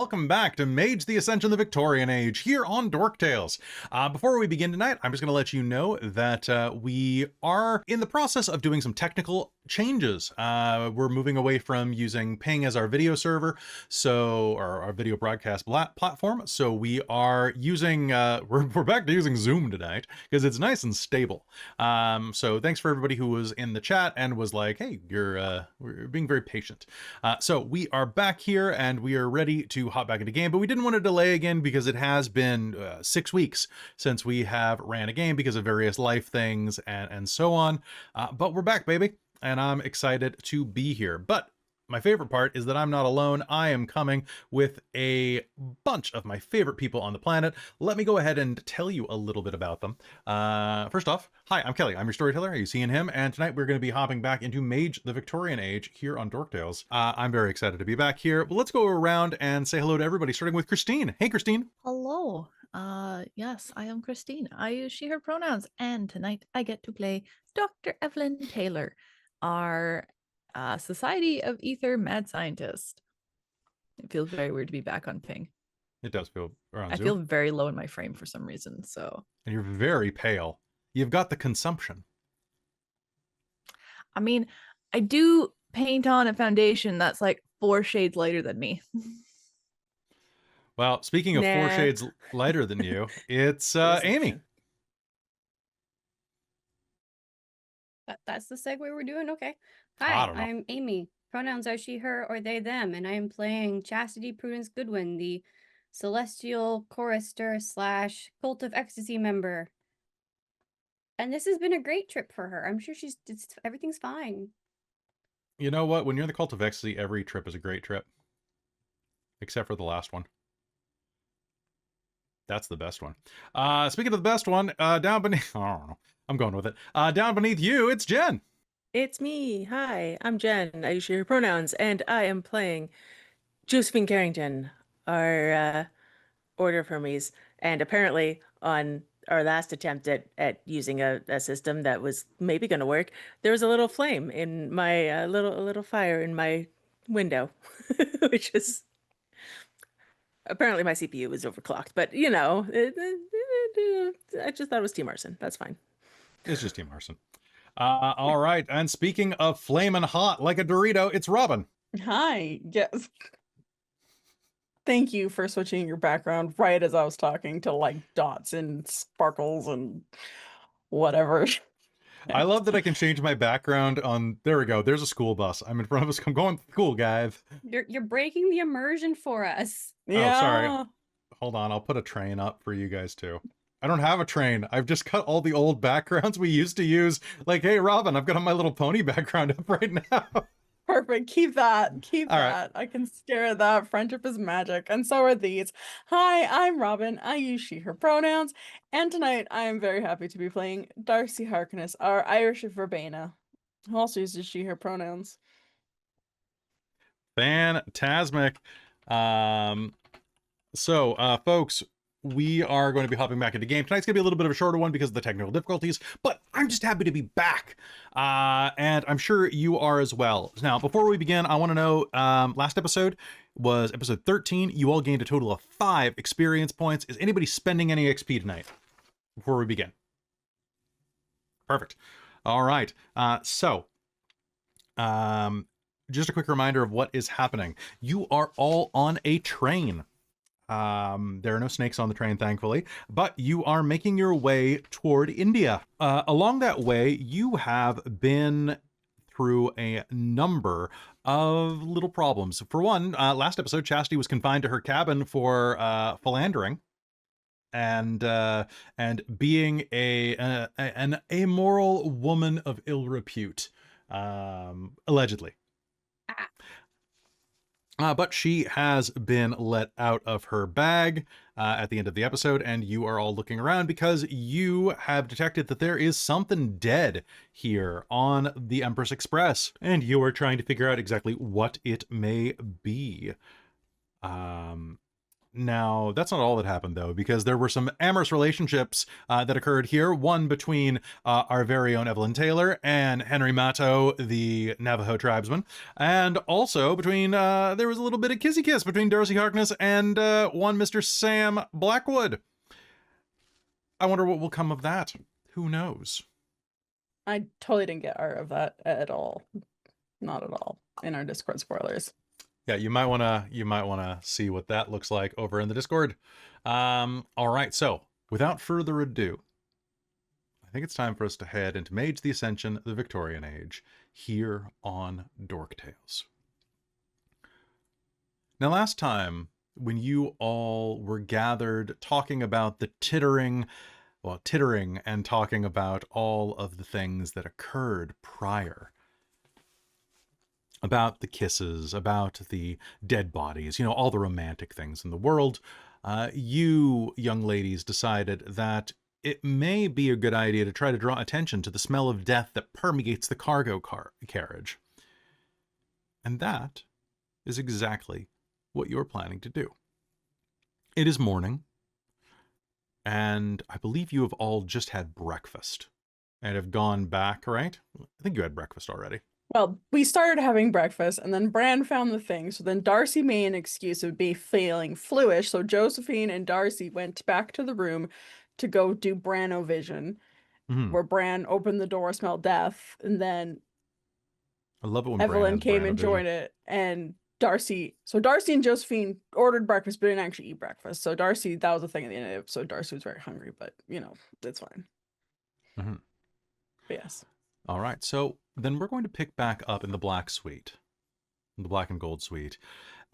welcome back to Mage the Ascension the Victorian Age here on Dork Tales. Before we begin tonight, I'm just going to let you know that we are in the process of doing some technical changes. We're moving away from using Ping as our video server, or our video broadcast platform. So we are using, we're back to using Zoom tonight because it's nice and stable. So thanks for everybody who was in the chat and was like, hey, we're being very patient. So we are back here and we are ready to hop back into game, but we didn't want to delay again because it has been 6 weeks since we have ran a game because of various life things and so on. But we're back, baby. And I'm excited to be here. But my favorite part is that I'm not alone. I am coming with a bunch of my favorite people on the planet. Let me go ahead and tell you a little bit about them. First off, hi, I'm Kelly. I'm your storyteller. Are you seeing him? And tonight we're going to be hopping back into Mage the Victorian Age here on Dork Tales. I'm very excited to be back here. But let's go around and say hello to everybody, starting with Christine. Hey, Christine. Hello. Yes, I am Christine. I use she, her pronouns, and tonight I get to play Dr. Evelyn Taylor, our Society of Ether mad scientist. It feels very weird to be back on Ping. It does feel around I Zoom. feel very low in my frame for some reason, so. And you're very pale. You've got the consumption. I mean, I do paint on a foundation that's like 4 shades lighter than me. Well, speaking of 4 shades lighter than you, it's Amy. That's the segue we're doing? Okay. Hi, I'm Amy. Pronouns are she, her, or they, them, and I am playing Chastity, Prudence, Goodwin, the celestial chorister / cult of ecstasy member. And this has been a great trip for her. I'm sure everything's fine. You know what? When you're in the cult of ecstasy, every trip is a great trip. Except for the last one. That's the best one. Speaking of the best one, down beneath... I don't know. I'm going with it. Down beneath you, it's Jen. It's me. Hi, I'm Jen. I use she, her pronouns, and I am playing Josephine Carrington, our order Hermes. And apparently, on our last attempt at using a system that was maybe going to work, there was a little flame in my a little fire in my window, which is apparently my CPU was overclocked. But you know, I just thought it was Team Arson. That's fine. It's just Team Arson. All right. And speaking of flamin' hot like a Dorito, it's Robin. Hi. Yes. Thank you for switching your background right as I was talking to like dots and sparkles and whatever. I love that I can change my background on... There we go. There's a school bus. I'm in front of us. I'm going to school, guys. You're breaking the immersion for us. Yeah. Oh, sorry. Hold on. I'll put a train up for you guys too. I don't have a train. I've just cut all the old backgrounds we used to use. Like, hey, Robin, I've got My Little Pony background up right now. Perfect. Keep that. Keep all that. Right. I can stare at that. Friendship is magic. And so are these. Hi, I'm Robin. I use she, her pronouns. And tonight I am very happy to be playing Darcie Harkness, our Irish Verbena, who also uses she, her pronouns. Fantastic. So, folks, we are going to be hopping back into game. Tonight's going to be a little bit of a shorter one because of the technical difficulties, but I'm just happy to be back. And I'm sure you are as well. Now, before we begin, I want to know, last episode was episode 13. You all gained a total of 5 experience points. Is anybody spending any XP tonight before we begin? Perfect. All right. Just a quick reminder of what is happening. You are all on a train. There are no snakes on the train, thankfully, but you are making your way toward India. Along that way, you have been through a number of little problems. For one, last episode, Chastity was confined to her cabin for philandering and being an amoral woman of ill repute, allegedly. But she has been let out of her bag at the end of the episode, and you are all looking around because you have detected that there is something dead here on the Empress Express, and you are trying to figure out exactly what it may be. Now, that's not all that happened, though, because there were some amorous relationships that occurred here. One between our very own Evelyn Taylor and Henry Matto, the Navajo tribesman. And also between, there was a little bit of kissy kiss between Darcie Harkness and one Mr. Sam Blackwood. I wonder what will come of that. Who knows? I totally didn't get art of that at all. Not at all in our Discord spoilers. Yeah, you might wanna see what that looks like over in the Discord. All right, so without further ado, I think it's time for us to head into Mage the Ascension, the Victorian Age, here on Dork Tales. Now, last time when you all were gathered talking about the tittering and talking about all of the things that occurred prior, about the kisses, about the dead bodies, all the romantic things in the world, you young ladies decided that it may be a good idea to try to draw attention to the smell of death that permeates the cargo carriage. And that is exactly what you're planning to do. It is morning, and I believe you have all just had breakfast and have gone back, right? I think you had breakfast already. Well, we started having breakfast, and then Bran found the thing. So then Darcie made an excuse of be feeling fluish. So Josephine and Darcie went back to the room to go do Branovision, where Bran opened the door, smelled death, and then I love it when Evelyn came and joined it. And Darcie and Josephine ordered breakfast, but didn't actually eat breakfast. So Darcie, that was the thing at the end of it. So Darcie was very hungry, but it's fine. But yes. All right, so then we're going to pick back up in the Black Suite, the Black and Gold Suite,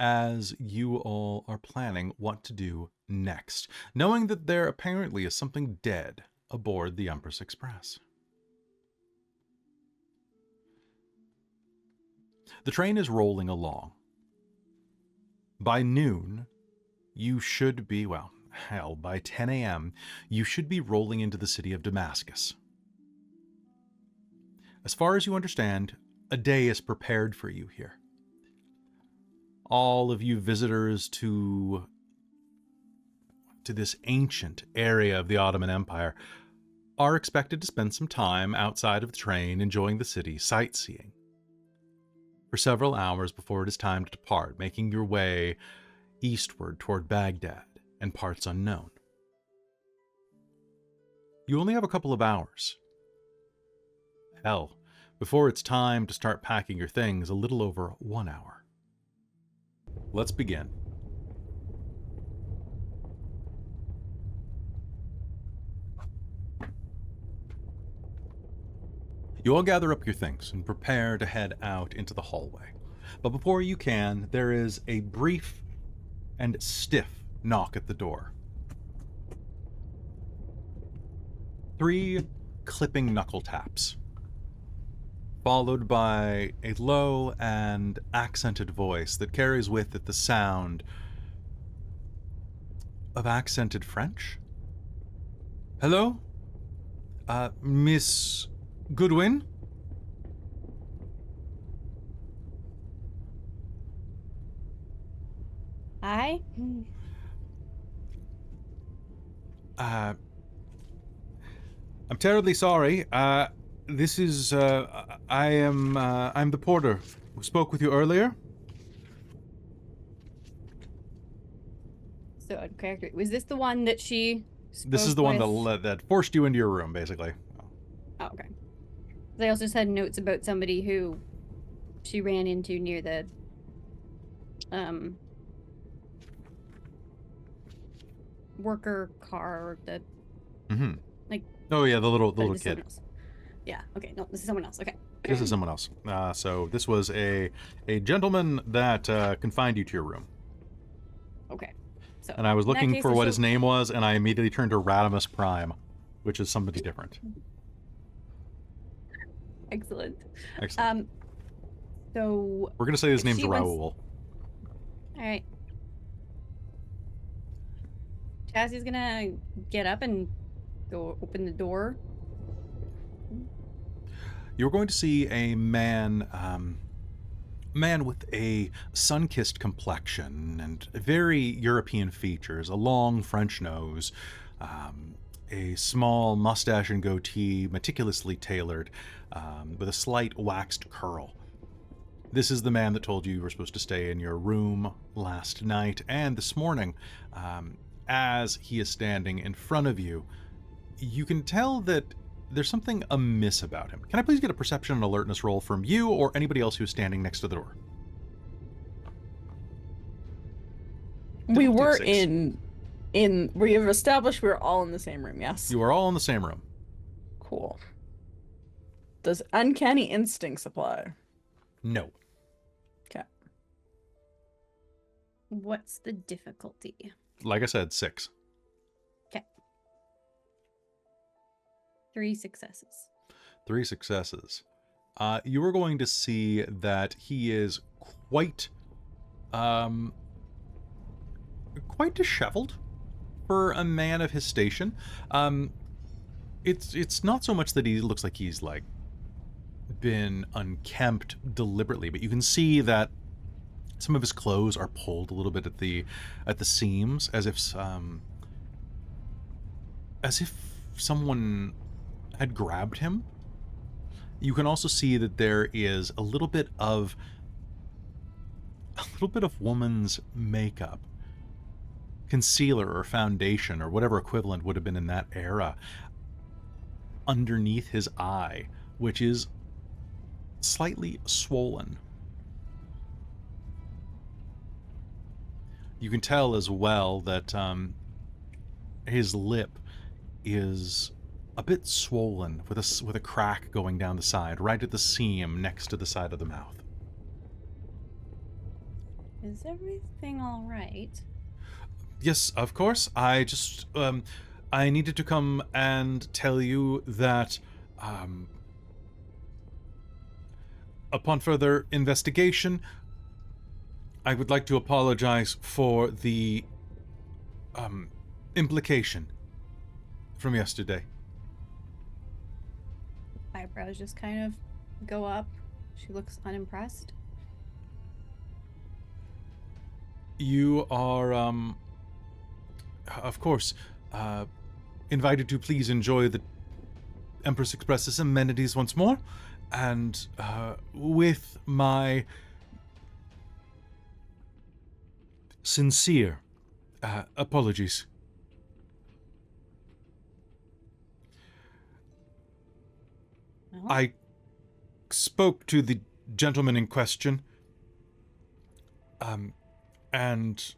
as you all are planning what to do next, knowing that there apparently is something dead aboard the Empress Express. The train is rolling along. By noon, you should be, by 10 a.m., you should be rolling into the city of Damascus. As far as you understand, a day is prepared for you here. All of you visitors to this ancient area of the Ottoman Empire are expected to spend some time outside of the train enjoying the city, sightseeing, for several hours before it is time to depart, making your way eastward toward Baghdad and parts unknown. You only have a couple of hours. Hell, before it's time to start packing your things, a little over 1 hour. Let's begin. You all gather up your things and prepare to head out into the hallway. But before you can, there is a brief and stiff knock at the door. 3 clipping knuckle taps, followed by a low and accented voice that carries with it the sound of accented French. Hello? Miss Goodwin? Hi? I'm terribly sorry. This is, I'm the porter who spoke with you earlier. So, out of character, was this the one that she This is the one that forced you into your room, basically. Oh, okay. They also just had notes about somebody who she ran into near the, worker car, the, like... Oh, yeah, the little kid. Yeah, okay, no, this is someone else, okay. This is someone else. So this was a gentleman that confined you to your room. Okay. So, and I was looking for what his name was, and I immediately turned to Radimus Prime, which is somebody different. Excellent. Excellent. So... We're going to say his name's Raoul. Alright. Chassie's gonna get up and go open the door. You're going to see a man man with a sun-kissed complexion and very European features, a long French nose, a small mustache and goatee, meticulously tailored, with a slight waxed curl. This is the man that told you were supposed to stay in your room last night, and this morning, as he is standing in front of you, you can tell that there's something amiss about him. Can I please get a perception and alertness roll from you or anybody else who's standing next to the door? We were 6. we have established we're all in the same room, yes? You are all in the same room. Cool. Does uncanny instincts apply? No. Okay. What's the difficulty? Like I said, 6. 3 successes. 3 successes. You are going to see that he is quite disheveled for a man of his station. It's not so much that he looks like he's like been unkempt deliberately, but you can see that some of his clothes are pulled a little bit at the seams, as if someone had grabbed him. You can also see that there is a little bit of woman's makeup, concealer or foundation or whatever equivalent would have been in that era, underneath his eye, which is slightly swollen. You can tell as well that his lip is a bit swollen with a crack going down the side, right at the seam next to the side of the mouth. Is everything all right? Yes, of course. I just I needed to come and tell you that upon further investigation, I would like to apologize for the implication from yesterday. Eyebrows just kind of go up. She looks unimpressed. You are, of course, invited to please enjoy the Empress Express's amenities once more, and with my sincere apologies. I spoke to the gentleman in question, and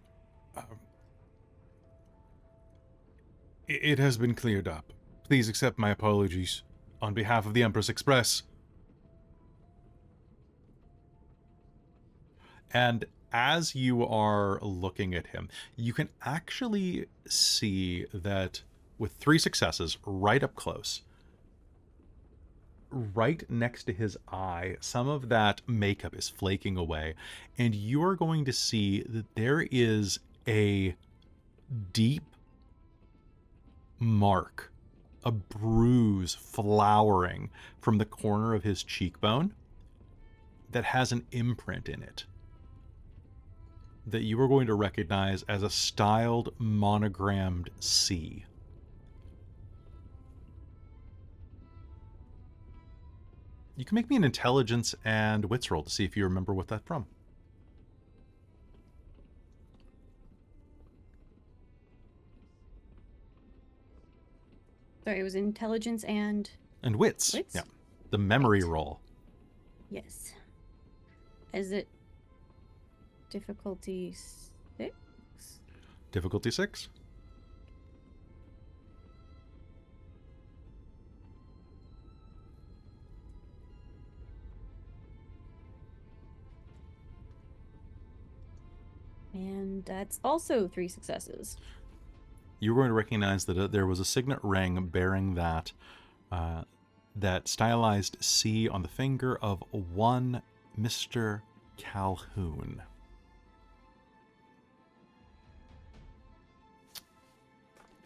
it has been cleared up. Please accept my apologies on behalf of the Empress Express. And as you are looking at him, you can actually see that with 3 successes right up close, right next to his eye, some of that makeup is flaking away, and you're going to see that there is a deep mark, a bruise flowering from the corner of his cheekbone that has an imprint in it that you are going to recognize as a styled monogrammed C. You can make me an intelligence and wits roll to see if you remember what that's from. Sorry, it was intelligence and wits. Wits? Yeah. The memory Right. roll. yes. Is it difficulty 6? Difficulty 6. And that's also 3 successes. You're going to recognize that there was a signet ring bearing that that stylized C on the finger of one Mr. Calhoun.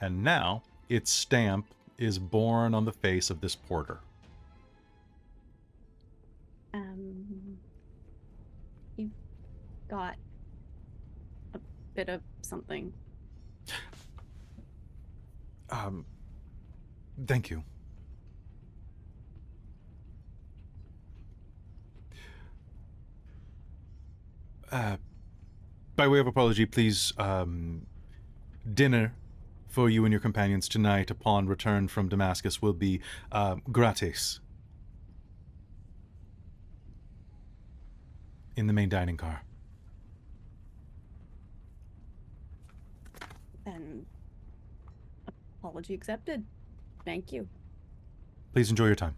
And now its stamp is born on the face of this porter. got a bit of something. Thank you. By way of apology, please, dinner for you and your companions tonight upon return from Damascus will be gratis. In the main dining car. And apology accepted. Thank you. Please enjoy your time.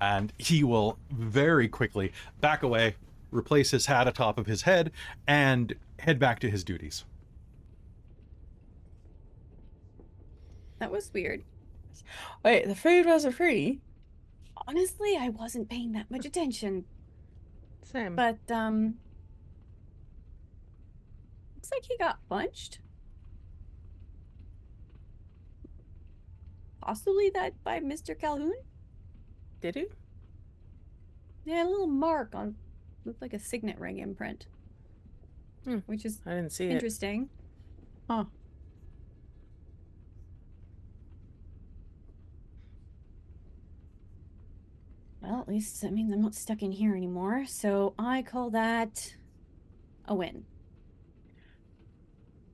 And he will very quickly back away, replace his hat atop of his head, and head back to his duties. That was weird. Wait, the food wasn't free? Honestly, I wasn't paying that much attention. Same. But, looks like he got punched. Possibly that by Mr. Calhoun? Did you? Yeah, a little mark on, looked like a signet ring imprint. Which is I didn't see it. interesting. Huh. Well, at least that means I'm not stuck in here anymore. So I call that a win.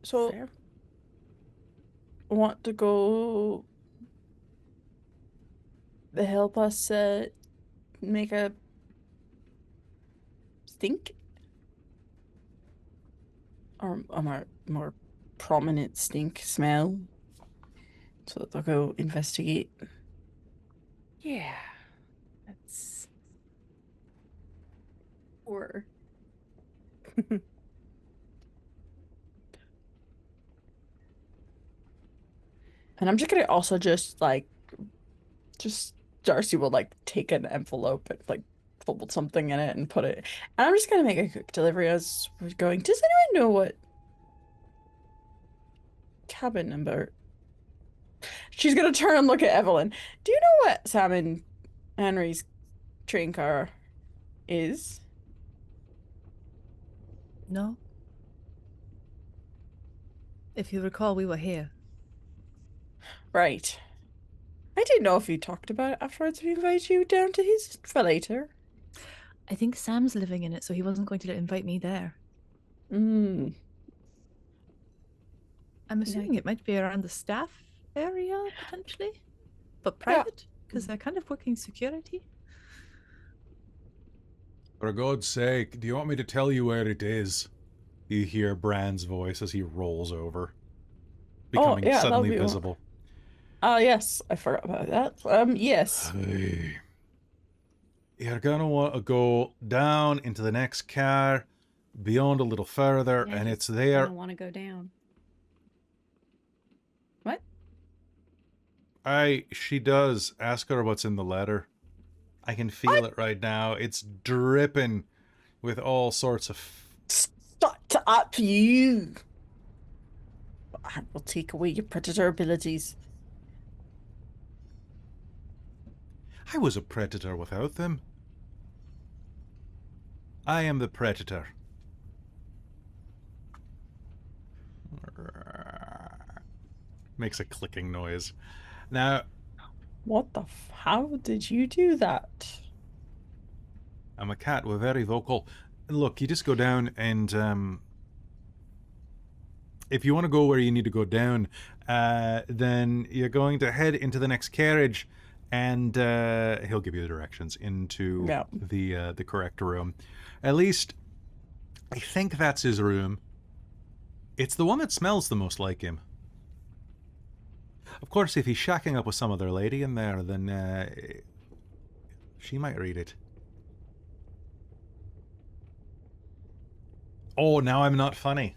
So, Fair. want to go help us make a stink? Or a more prominent stink smell? So that they'll go investigate. Yeah. That's Or And I'm just gonna also just Darcie will take an envelope and fold something in it and put it. And I'm just gonna make a quick delivery as we're going. Does anyone know what cabin number? She's gonna turn and look at Evelyn. Do you know what Sam and Henry's train car is? No. If you recall, we were here. Right. I didn't know if you talked about it afterwards. We invited you down to his for later. I think Sam's living in it, so he wasn't going to invite me there. Hmm. I'm assuming it might be around the staff area, potentially. But private, because they're kind of working security. For God's sake, do you want me to tell you where it is? You hear Bran's voice as he rolls over, becoming yeah, that'll suddenly be one. visible. Yes, I forgot about that. Yes. Hey. You're gonna want to go down into the next car, beyond a little further, Yeah, and he's it's there. I want to go down. What? She does. Ask her what's in the letter. I can feel it right now. It's dripping with all sorts of... Shut up, you! I will take away your predator abilities. I was a predator without them. I am the predator. Makes a clicking noise. Now, What the how did you do that? I'm a cat. We're very vocal. Look, you just go down and, if you want to go where you need to go down, then you're going to head into the next carriage, and he'll give you the directions into the correct room. At least, I think that's his room. It's the one that smells the most like him. Of course, if he's shacking up with some other lady in there, then she might read it. Oh, now I'm not funny.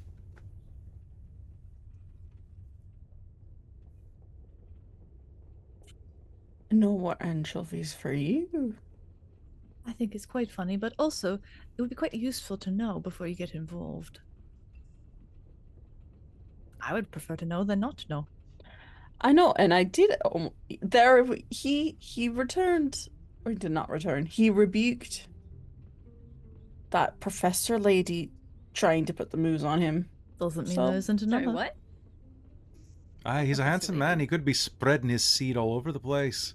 No more anchovies for you. I think it's quite funny, but also it would be quite useful to know before you get involved. I would prefer to know than not to know. I know, and I did. He returned, or he did not return. He rebuked that professor lady trying to put the moves on him. Doesn't mean So- there isn't Sorry, another. what? Ah, he's a Okay, handsome so man. He could be spreading his seed all over the place.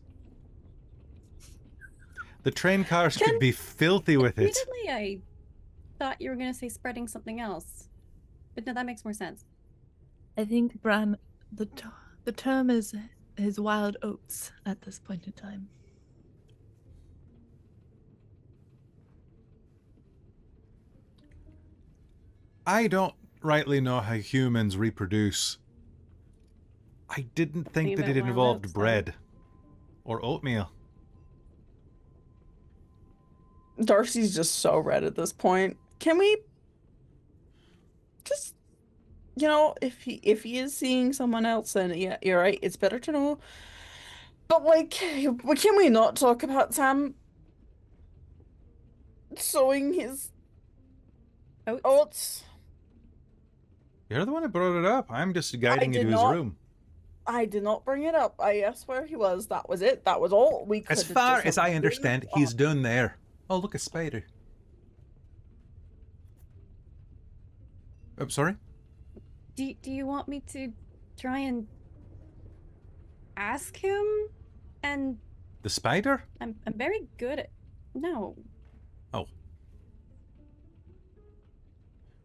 The train cars could be filthy with it. Repeatedly, I thought you were going to say spreading something else. But no, that makes more sense. I think Bran, the term is his wild oats at this point in time. I don't rightly know how humans reproduce. I didn't think Think that it about wild involved oats, then. bread or oatmeal. Darcie's just so red at this point. Can we just, if he is seeing someone else, then yeah, you're right. It's better to know. But like, can we not talk about Sam sowing his Oats? oats? You're the one who brought it up. I'm just guiding you did to his not. room. I did not bring it up. I asked where he was. That was it. That was all. We could As have far just as I have understand, moved he's on. done there. Oh, look, a spider. I'm sorry? Do you want me to try and ask him? And The spider? I'm very good at... No. Oh.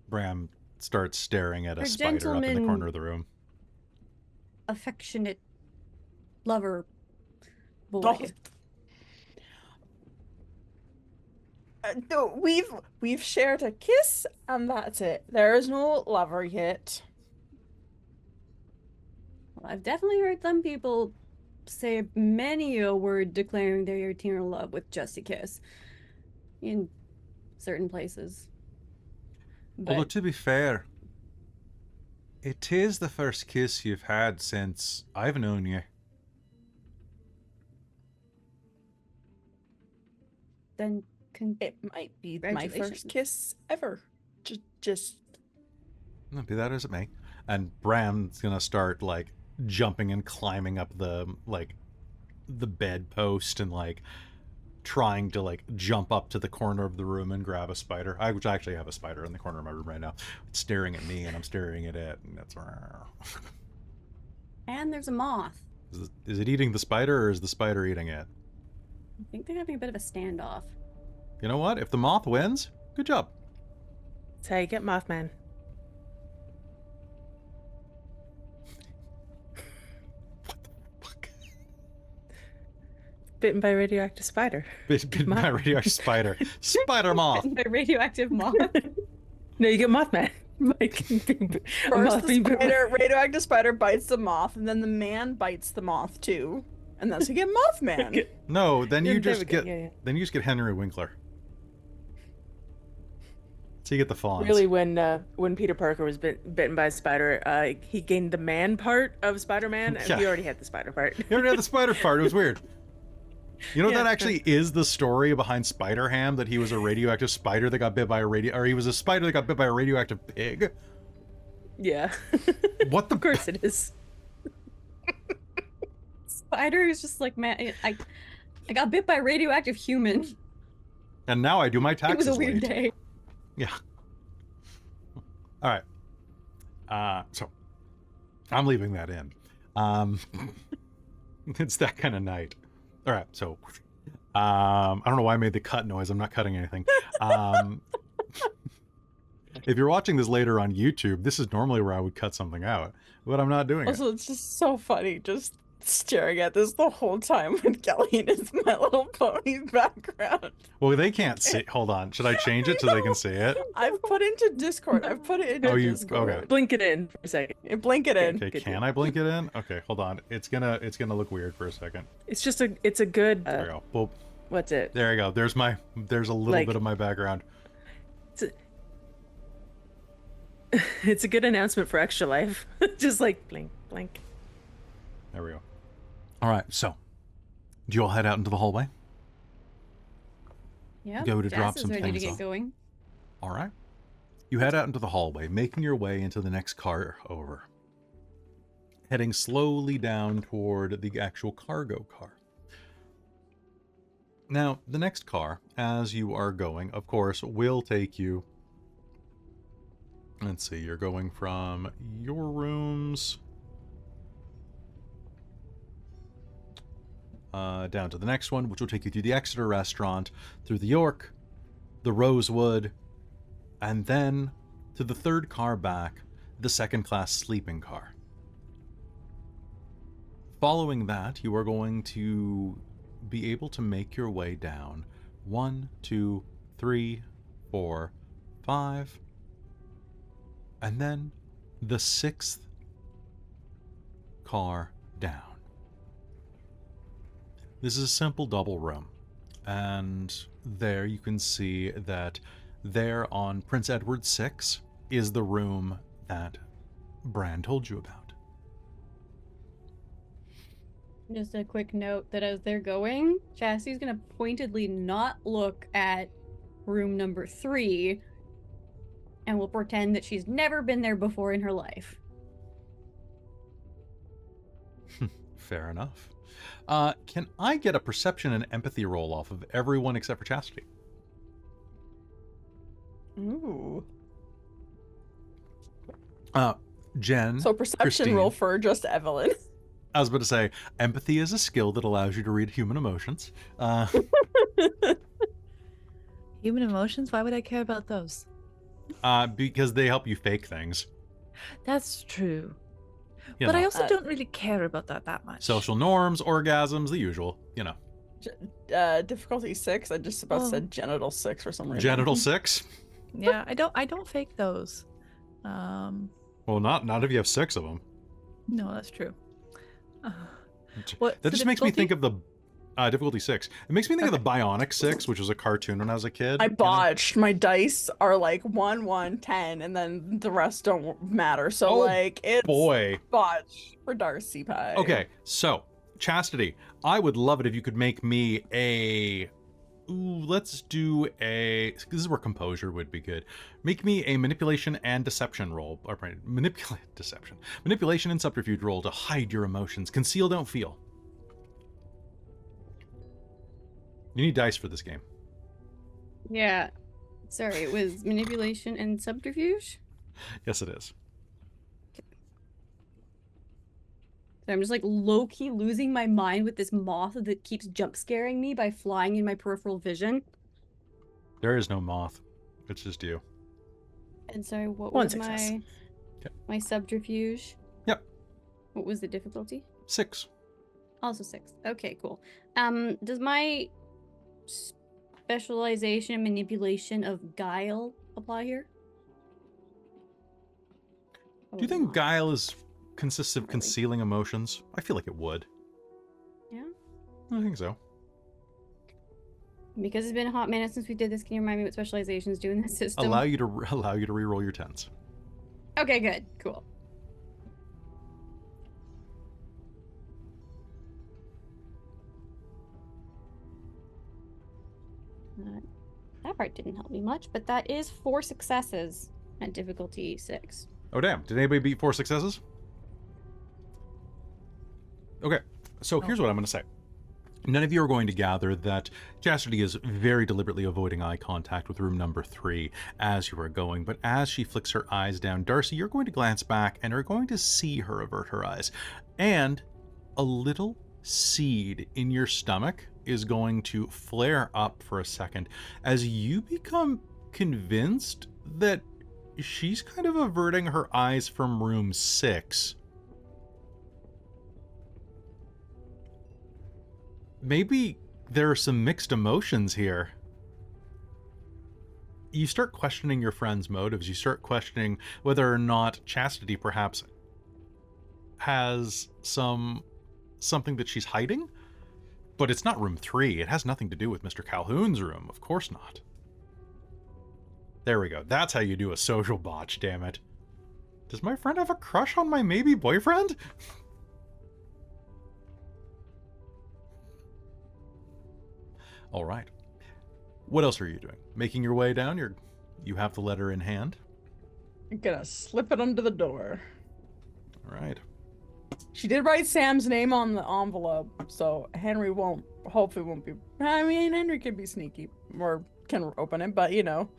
Bram starts staring at a Our spider up in the gentleman- corner of the room. Affectionate lover boy. Oh. No, we've shared a kiss, and that's it. There is no lover yet. Well, I've definitely heard some people say many a word declaring their eternal love with just a kiss. In certain places. Although, But to be fair, it is the first kiss you've had since I've known you. then It might be my Congratulations. first kiss ever. Just Be that as it may. And Bram's gonna start, like, jumping and climbing up the bedpost and, like, trying to, like, jump up to the corner of the room and grab a spider. I actually have a spider in the corner of my room right now. It's staring at me and I'm staring at it, and that's... and there's a moth. Is it eating the spider, or is the spider eating it? I think they're having a bit of a standoff. You know what? If the moth wins, good job. That's how you get Mothman. Fuck. Bitten by a radioactive spider. Bitten by a radioactive spider. Spider moth. By radioactive moth. No, you get Mothman. Like, first the radioactive spider bites the moth, and then the man bites the moth too, and thus you get Mothman. No, then you Yeah, there just we go. get Yeah, yeah. then you just get Henry Winkler. So you get the fawns. Really, when Peter Parker was bitten by a spider, he gained the man part of Spider-Man, and Yeah. he already had the spider part. You already had the spider part. It was weird. You know, Yeah. that actually is the story behind Spider-Ham, that he was a radioactive spider that got bit by a or he was a spider that got bit by a radioactive pig. Yeah. What the? Of course it is. Spider is just like, man, I got bit by a radioactive human. And now I do my It taxes was a weird late. day. Yeah. All right. So I'm leaving that in. It's that kind of night. All right. So, I don't know why I made the cut noise. I'm not cutting anything. If you're watching this later on YouTube, this is normally where I would cut something out, but I'm not doing it. Also, it's just so funny just staring at this the whole time with Kelly and his My Little Pony background. Well, they can't see. Hold on. Should I change it so they can see it? I've put into Discord. I've put it into Oh, you- Discord. okay. Blink it in for a second. Blink it in. Okay, Good can deal. I blink it in? Okay, hold on. It's gonna look weird for a second. It's just it's a good. There we go. Well, What's it? there you go. There's a little Like- bit of my background. It's a good announcement for Extra Life. Just like blink, blink. There we go. All right, so do you all head out into the hallway? Yeah. Go to Jazz drop is some ready things to get off. going. All right. You head out into the hallway, making your way into the next car over. Heading slowly down toward the actual cargo car. Now, the next car, as you are going, of course, will take you Let's see, you're going from your rooms down to the next one, which will take you through the Exeter restaurant, through the York, the Rosewood, and then to the third car back, the second-class sleeping car. Following that, you are going to be able to make your way down 1, 2, 3, 4, 5, and then the 6th car down. This is a simple double room, and there you can see that there on Prince Edward VI is the room that Bran told you about. Just a quick note that as they're going, Chastity's going to pointedly not look at room number 3 and will pretend that she's never been there before in her life. Fair enough. Can I get a perception and empathy roll off of everyone except for Chastity? Ooh. Jen. So perception Christine. roll for just Evelyn. I was about to say, empathy is a skill that allows you to read human emotions. Human emotions? Why would I care about those? Because they help you fake things. That's true. You But know, I also don't really care about that much. social norms, orgasms, the usual, you know. Difficulty 6. I just about Oh. said genital 6 for some reason. Genital 6? Yeah, I don't fake those. Well, not if you have 6 of them. No, that's true. That just makes me think of the difficulty 6. It makes me think of the Bionic 6, which was a cartoon when I was a kid. I you know? botched. My dice are like 1, 1, 10, and then the rest don't matter. So Oh, like it's Boy. botch for Darcie Pie. Okay, so Chastity, I would love it if you could make me a. Ooh, let's do a. This is where composure would be good. Make me a manipulation and deception roll, or manipulation and subterfuge roll to hide your emotions. Conceal, don't feel. You need dice for this game. Yeah. Sorry, it was manipulation and subterfuge? Yes, it is. So I'm just like low-key losing my mind with this moth that keeps jump scaring me by flying in my peripheral vision. There is no moth. It's just you. And sorry, what One was success. my subterfuge? Yep. What was the difficulty? 6. Also 6. Okay, cool. Does my specialization and manipulation of guile apply here? Do you think not. guile consists of Really? concealing emotions? I feel like it would. Yeah? I think so. Because it's been a hot minute since we did this, can you remind me what specializations do in this system? Allow you to reroll your 10s. Okay, good. Cool. That part didn't help me much, but that is 4 successes at difficulty 6. Oh damn! Did anybody beat 4 successes? Okay, so here's what I'm going to say. None of you are going to gather that Chastity is very deliberately avoiding eye contact with room number 3 as you are going, but as she flicks her eyes down, Darcie, you're going to glance back and are going to see her avert her eyes. And a little seed in your stomach is going to flare up for a second as you become convinced that she's kind of averting her eyes from room 6. Maybe there are some mixed emotions here. You start questioning your friend's motives. You start questioning whether or not Chastity perhaps has something that she's hiding. But it's not room 3. It has nothing to do with Mr. Calhoun's room. Of course not. There we go. That's how you do a social botch, damn it. Does my friend have a crush on my maybe boyfriend? All right. What else are you doing? Making your way down? You have the letter in hand. I'm gonna slip it under the door. All right. She did write Sam's name on the envelope, so Henry hopefully won't be. I mean, Henry can be sneaky or can open it, but you know.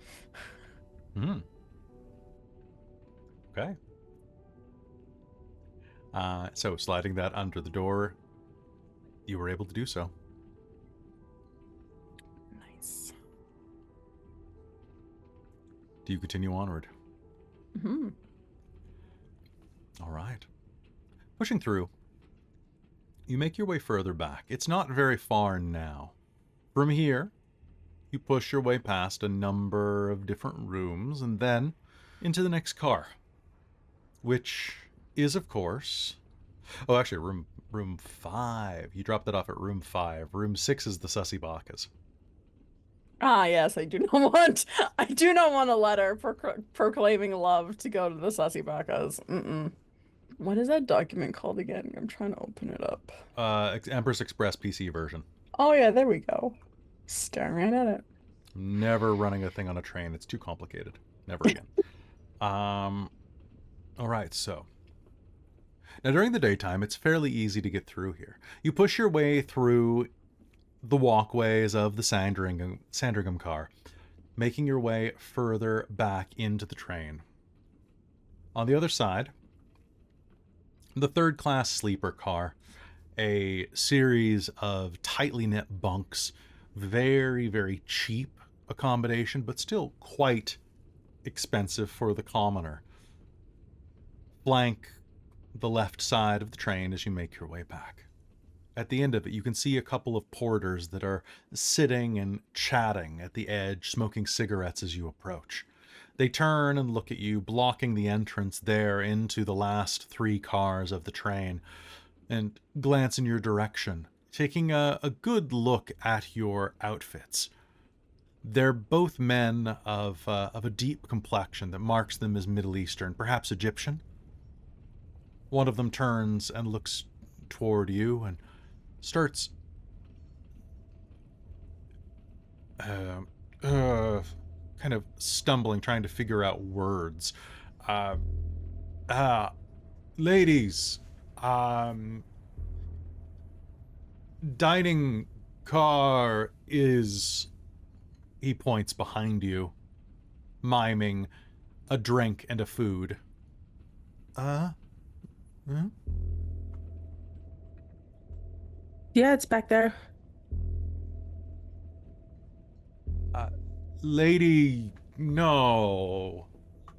Okay. So sliding that under the door, you were able to do so. Nice. Do you continue onward? Mm-hmm. All right. Pushing through, you make your way further back. It's not very far now. From here, you push your way past a number of different rooms and then into the next car, which is, of course... Oh, actually, room 5. You dropped that off at room 5. Room 6 is the Sussy Bakas. Ah, yes, I do not want a letter proclaiming love to go to the Sussy Bakas. Mm-mm. What is that document called again? I'm trying to open it up. Empress Express PC version. Oh yeah, there we go. Staring right at it. Never running a thing on a train. It's too complicated. Never again. All right, so. Now, during the daytime, it's fairly easy to get through here. You push your way through the walkways of the Sandringham car, making your way further back into the train. On the other side, the third-class sleeper car, a series of tightly knit bunks, very, very cheap accommodation, but still quite expensive for the commoner. Flank the left side of the train as you make your way back. At the end of it, you can see a couple of porters that are sitting and chatting at the edge, smoking cigarettes as you approach. They turn and look at you, blocking the entrance there into the last 3 cars of the train, and glance in your direction, taking a good look at your outfits. They're both men of a deep complexion that marks them as Middle Eastern, perhaps Egyptian. One of them turns and looks toward you and starts kind of stumbling, trying to figure out words. Ladies, dining car is... He points behind you, miming a drink and a food. Yeah, it's back there. Lady, no.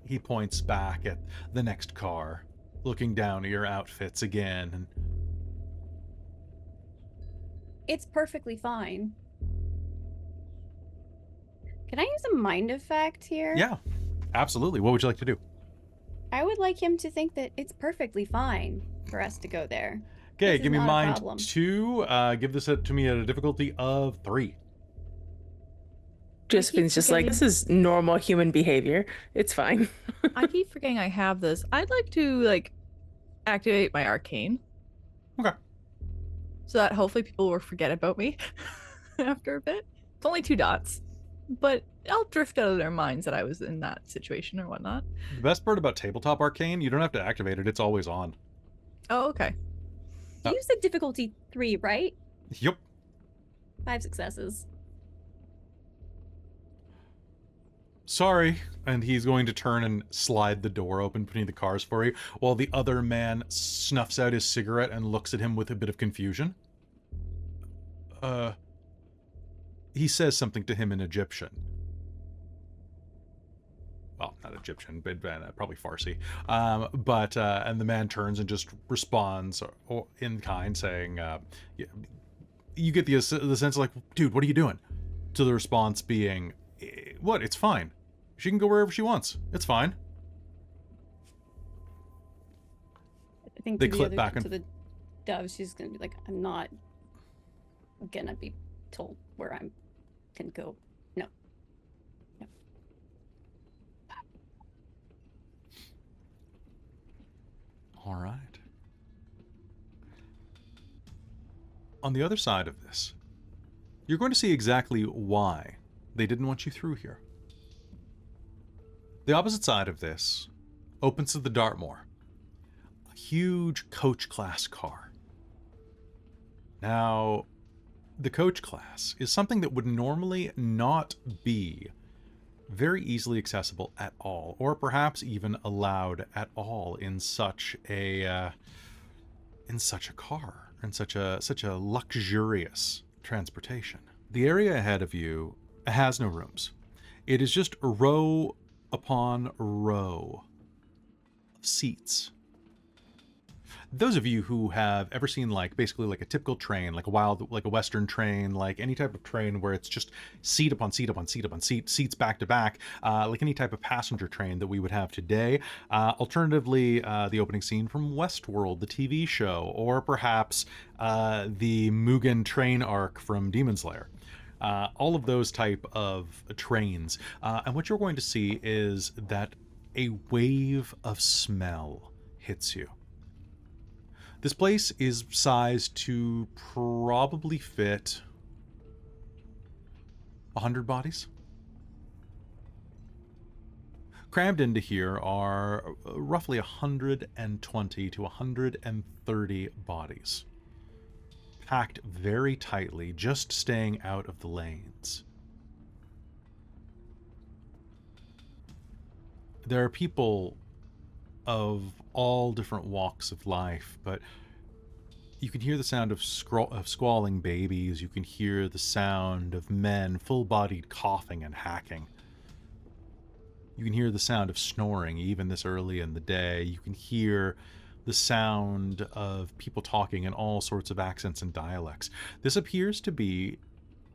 He points back at the next car, looking down at your outfits again. And It's perfectly fine. Can I use a mind effect here? yeah, absolutely. What would you like to do? I would like him to think that it's perfectly fine for us to go there. Okay, This is give me not a mind problem. 2. Give this to me at a difficulty of 3. Josephine's just like, forgetting- this is normal human behavior. It's fine. I keep forgetting I have this. I'd like to activate my arcane. Okay. So that hopefully people will forget about me after a bit. It's only 2 dots, but I'll drift out of their minds that I was in that situation or whatnot. The best part about Tabletop Arcane, you don't have to activate it. It's always on. Oh, okay. You said difficulty 3, right? Yep. 5 successes. Sorry. And he's going to turn and slide the door open between the cars for you, while the other man snuffs out his cigarette and looks at him with a bit of confusion. He says something to him in Egyptian. Well, not Egyptian, but probably Farsi. And the man turns and just responds in kind, saying, you get the sense like, dude, what are you doing? To the response being, what? It's fine. She can go wherever she wants. It's fine. I think They to the clip other, back and- to the dove, she's gonna be like, I'm not gonna be told where I'm can go. No. All right. On the other side of this, you're going to see exactly why they didn't want you through here. The opposite side of this opens to the Dartmoor, a huge coach class car. Now, the coach class is something that would normally not be very easily accessible at all, or perhaps even allowed at all in such a car, in such a luxurious transportation. The area ahead of you has no rooms. It is just row upon row of seats. Those of you who have ever seen basically a typical train, like a Western train, like any type of train where it's just seat upon seat upon seat upon seat, seats back to back, like any type of passenger train that we would have today. Alternatively, the opening scene from Westworld, the TV show, or perhaps the Mugen train arc from Demon Slayer. All of those type of trains. And what you're going to see is that a wave of smell hits you. This place is sized to probably fit 100 bodies. Crammed into here are roughly 120 to 130 bodies. Packed very tightly, just staying out of the lanes. There are people of all different walks of life, but you can hear the sound of squalling babies. You can hear the sound of men full-bodied coughing and hacking. You can hear the sound of snoring even this early in the day. You can hear the sound of people talking in all sorts of accents and dialects. This appears to be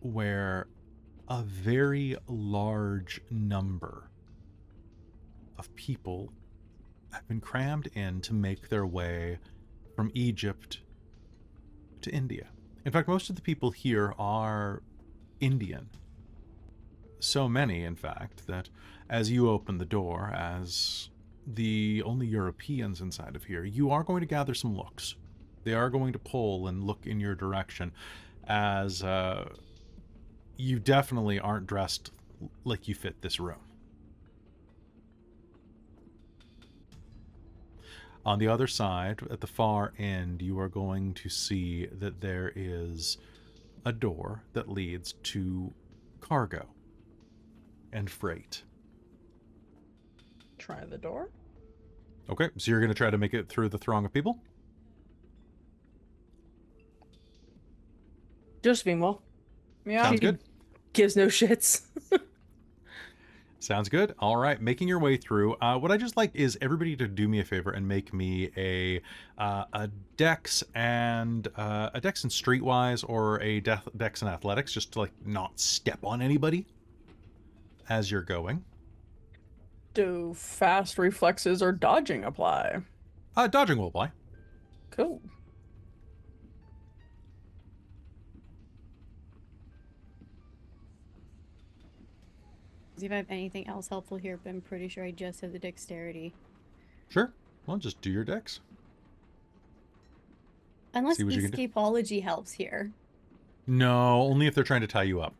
where a very large number of people have been crammed in to make their way from Egypt to India. In fact, most of the people here are Indian. So many, in fact, that as you open the door, as the only Europeans inside of here, you are going to gather some looks. They are going to pull and look in your direction, as you definitely aren't dressed like you fit this room. On the other side, at the far end, you are going to see that there is a door that leads to cargo and freight. Try the door. Okay, so you're going to try to make it through the throng of people? Josephine will. Yeah. Sounds good. Gives no shits. Sounds good. All right, making your way through. What I just like is everybody to do me a favor and make me a dex and streetwise, or a dex and athletics, just to not step on anybody as you're going. Do fast reflexes or dodging apply? Dodging will apply. Cool. See if I have anything else helpful here, but I'm pretty sure I just have the dexterity. Sure. Well, just do your dex. Unless See what you can do. escapology helps here. No, only if they're trying to tie you up.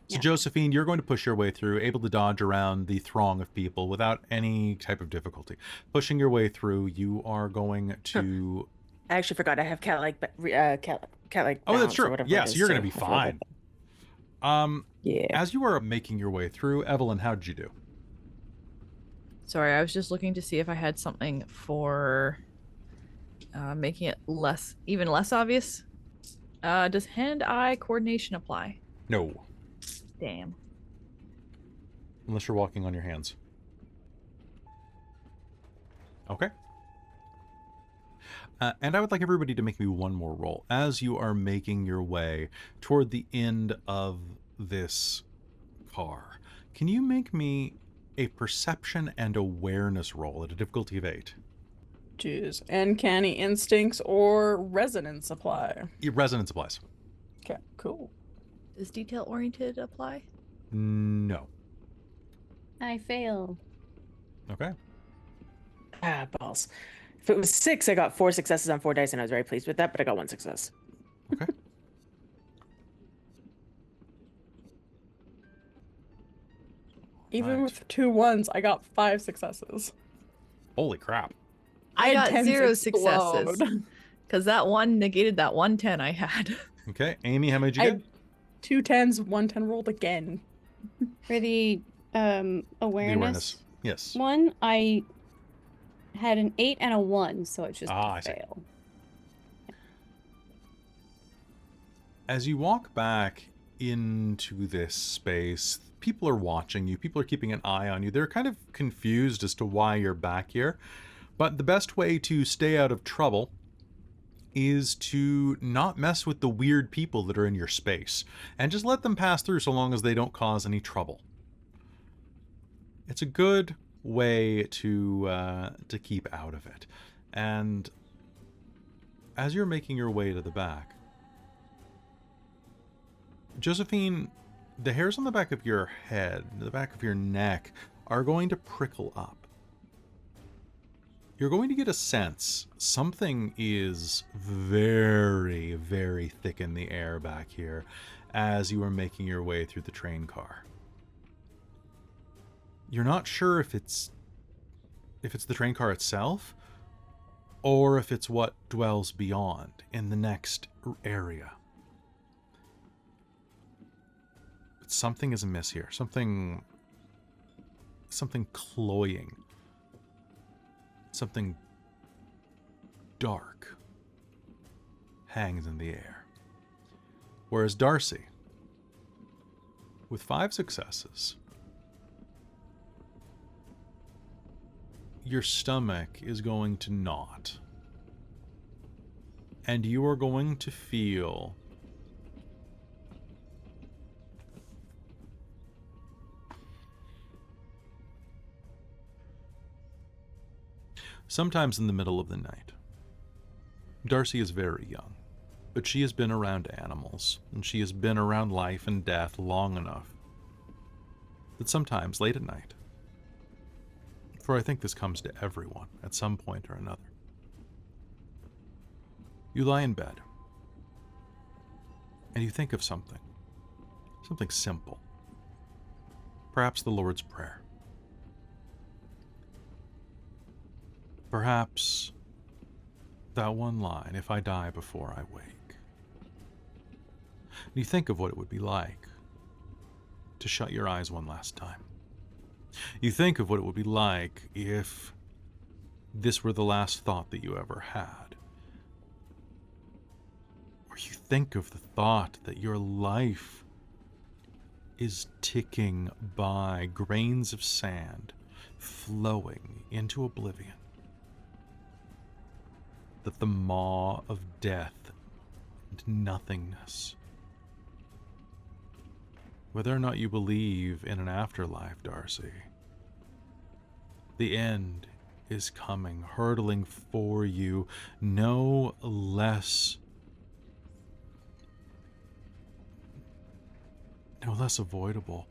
So Yeah. Josephine, you're going to push your way through, able to dodge around the throng of people without any type of difficulty. Pushing your way through, you are going to... I actually forgot I have cat-like cat-like Oh, that's balance or true. whatever Yeah, it so is, you're going to be I forgot fine. that. Yeah. As you are making your way through, Evelyn, how did you do? Sorry, I was just looking to see if I had something for making it even less obvious. Does hand-eye coordination apply? No, Damn. unless you're walking on your hands. Okay. And I would like everybody to make me one more roll. As you are making your way toward the end of this car, can you make me a perception and awareness roll at a difficulty of 8? Jeez. Uncanny instincts or resonance apply? Resonance applies. Okay, cool. Does detail-oriented apply? No. I fail. Okay. Ah, balls. If it was 6, I got 4 successes on 4 dice, and I was very pleased with that, but I got 1 success. Okay. Even Right. with 2 1s, I got 5 successes. Holy crap. I My got 10s 0 successes. explode. Because that one negated that 110 I had. Okay. Amy, how many did you I get? 2 10s, 1 10 rolled again. For the awareness. The awareness. Yes. One, I had an 8 and a 1, so it's just I a see. fail. As you walk back into this space, people are watching you. People are keeping an eye on you. They're kind of confused as to why you're back here. But the best way to stay out of trouble is to not mess with the weird people that are in your space and just let them pass through so long as they don't cause any trouble. It's a good way to keep out of it. And as you're making your way to the back, Josephine, the hairs on the back of your head, the back of your neck, are going to prickle up. You're going to get a sense something is very, very thick in the air back here as you are making your way through the train car. You're not sure if it's the train car itself or if it's what dwells beyond in the next area. But something is amiss here. Something cloying. Something dark hangs in the air. Whereas Darcie, with 5 successes, your stomach is going to knot. And you are going to feel sometimes in the middle of the night. Darcie is very young, but she has been around animals, and she has been around life and death long enough that sometimes late at night, for I think this comes to everyone at some point or another, you lie in bed, and you think of something simple, perhaps the Lord's Prayer. Perhaps that one line, if I die before I wake. And you think of what it would be like to shut your eyes one last time. You think of what it would be like if this were the last thought that you ever had. Or you think of the thought that your life is ticking by, grains of sand flowing into oblivion. That the maw of death and nothingness. Whether or not you believe in an afterlife, Darcie, the end is coming, hurtling for you, no less avoidable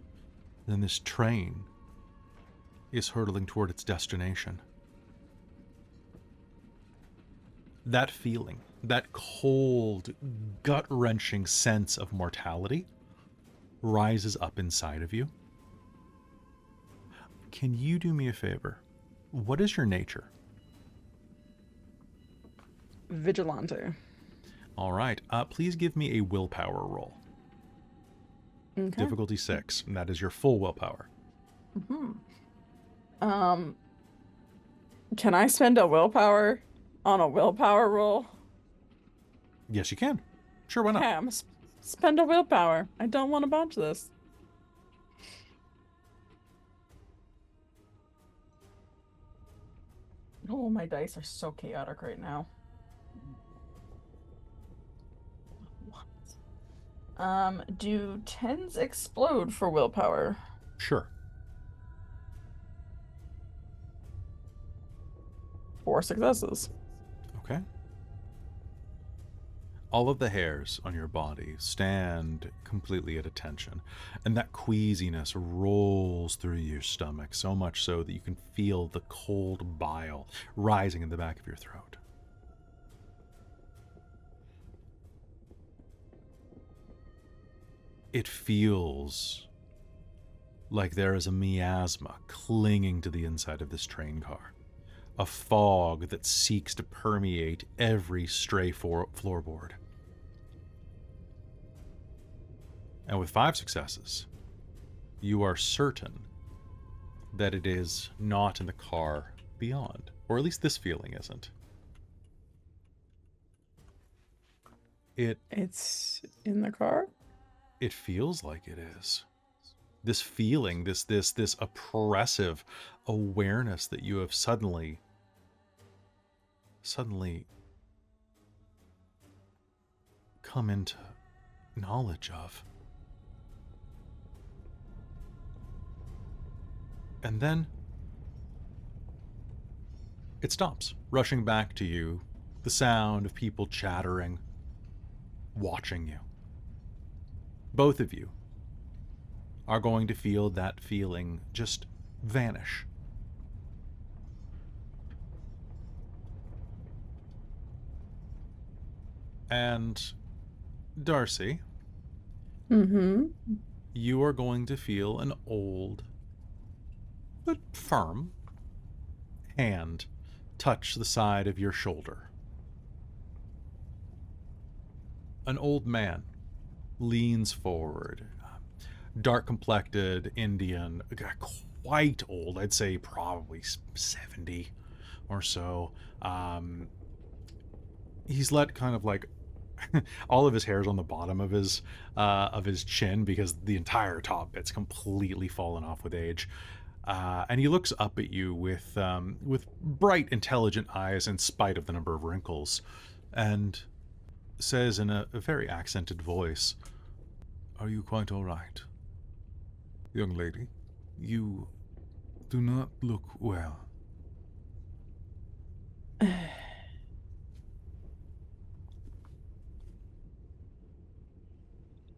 than this train is hurtling toward its destination. That feeling, that cold, gut-wrenching sense of mortality rises up inside of you. Can you do me a favor? What is your nature? Vigilante. All right. Please give me a willpower roll. Okay. Difficulty 6, and that is your full willpower. Can I spend a willpower on a willpower roll? Yes, you can. Sure, why not? Yeah, spend a willpower. I don't want to botch this. Oh, my dice are so chaotic right now. What? Do 10s explode for willpower? Sure. 4 successes. Okay. All of the hairs on your body stand completely at attention, and that queasiness rolls through your stomach, so much so that you can feel the cold bile rising in the back of your throat. It feels like there is a miasma clinging to the inside of this train car. A fog that seeks to permeate every stray floorboard. And with 5 successes, you are certain that it is not in the car beyond. Or at least this feeling isn't. It's in the car? It feels like it is. This feeling, this oppressive awareness that you have suddenly come into knowledge of. And then it stops, rushing back to you, the sound of people chattering, watching you. Both of you are going to feel that feeling just vanish. And Darcie, you are going to feel an old but firm hand touch the side of your shoulder. An old man leans forward, dark-complected Indian, quite old, I'd say probably 70 or so. He's let kind of like all of his hair's on the bottom of his chin because the entire top bit's completely fallen off with age. And he looks up at you with bright, intelligent eyes in spite of the number of wrinkles, and says in a very accented voice, "Are you quite all right, young lady? You do not look well."